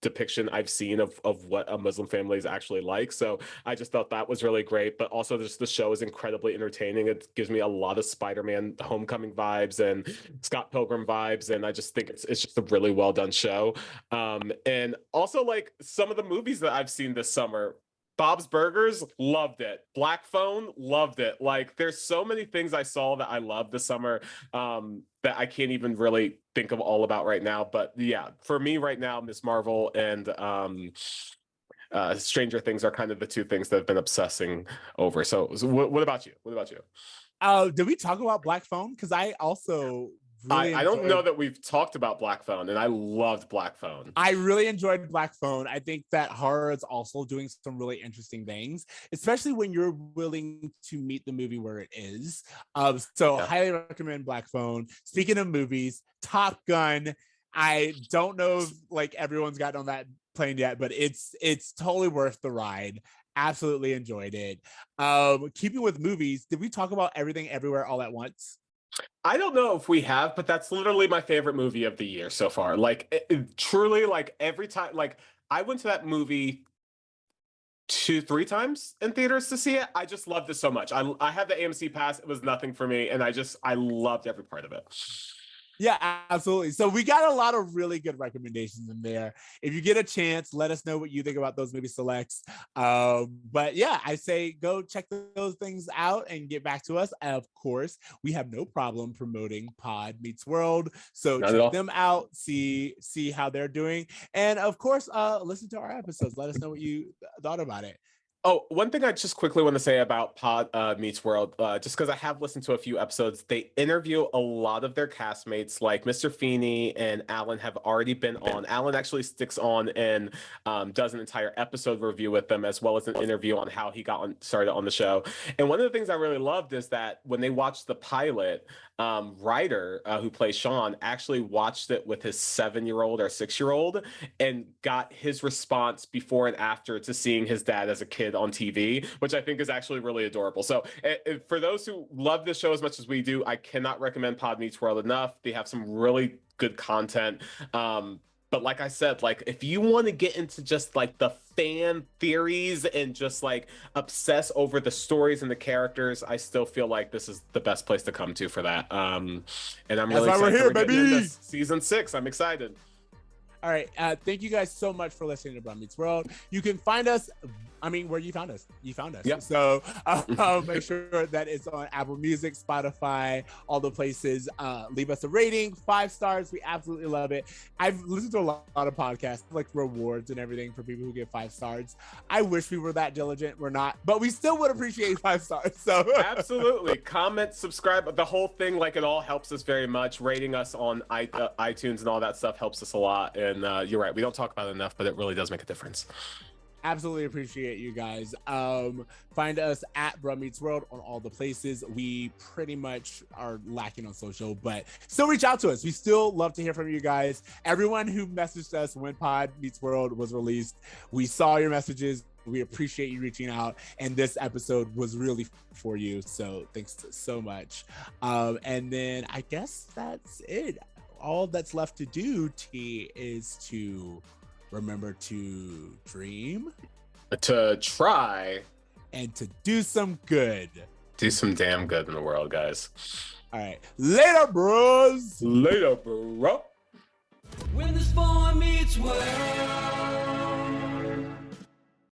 depiction I've seen of what a Muslim family is actually like. So I just thought that was really great. But also just the show is incredibly entertaining. It gives me a lot of Spider-Man Homecoming vibes and Scott Pilgrim vibes. And I just think it's just a really well done show. And also like some of the movies that I've seen this summer, Bob's Burgers, loved it. Black Phone, loved it. Like there's so many things I saw that I loved this summer that I can't even really think of all about right now. But yeah, for me right now, Miss Marvel and Stranger Things are kind of the two things that I've been obsessing over. So what about you? What about you? Did we talk about Black Phone? Because I also really I don't know that we've talked about Black Phone, and I loved Black Phone. I really enjoyed Black Phone. I think that horror is also doing some really interesting things, especially when you're willing to meet the movie where it is. Highly recommend Black Phone. Speaking of movies, Top Gun. I don't know if like everyone's gotten on that plane yet, but it's totally worth the ride. Absolutely enjoyed it. Keeping with movies, did we talk about Everything Everywhere All at Once? I don't know if we have, but that's literally my favorite movie of the year so far. Like truly, like every time, like I went to that movie 2-3 times in theaters to see it. I just loved it so much. I had the AMC pass. It was nothing for me. And I loved every part of it. Yeah, absolutely. So we got a lot of really good recommendations in there. If you get a chance, let us know what you think about those movie selects. But yeah, I say go check those things out and get back to us. Of course, we have no problem promoting Pod Meets World. So check them out, see how they're doing. And of course, listen to our episodes. Let us know what you thought about it. Oh, one thing I just quickly want to say about Pod Meets World, just because I have listened to a few episodes, they interview a lot of their castmates, like Mr. Feeney and Alan have already been on. Alan actually sticks on and does an entire episode review with them, as well as an interview on how he got started on the show. And one of the things I really loved is that when they watched the pilot, Ryder, who plays Shawn, actually watched it with his 7-year-old or 6-year-old and got his response before and after to seeing his dad as a kid on TV, which I think is actually really adorable. So for those who love this show as much as we do, I cannot recommend Pod Meets World enough. They have some really good content. But like I said, like if you want to get into just like the fan theories and just like obsess over the stories and the characters, I still feel like this is the best place to come to for that. And I'm really excited. We're here, baby. Season 6. I'm excited. All right. Thank you guys so much for listening to Pod Meets World. You can find us. I mean, where you found us. You found us. Yep. So make sure that it's on Apple Music, Spotify, all the places. Leave us a rating, 5 stars. We absolutely love it. I've listened to a lot of podcasts, like rewards and everything for people who get 5 stars. I wish we were that diligent. We're not, but we still would appreciate 5 stars. So absolutely. Comment, subscribe. The whole thing, like it all helps us very much. Rating us on iTunes and all that stuff helps us a lot. And you're right. We don't talk about it enough, but it really does make a difference. Absolutely appreciate you guys. Find us at Bruh Meets World on all the places. We pretty much are lacking on social, but still reach out to us. We still love to hear from you guys. Everyone who messaged us when Pod Meets World was released, we saw your messages. We appreciate you reaching out, and this episode was really for you. So thanks so much. And then I guess that's it. All that's left to do, T, is to remember to dream, To try, and to do some good. do some damn good in the world, guys. All right. Later, bros. Later, bro. When the spawn meets world.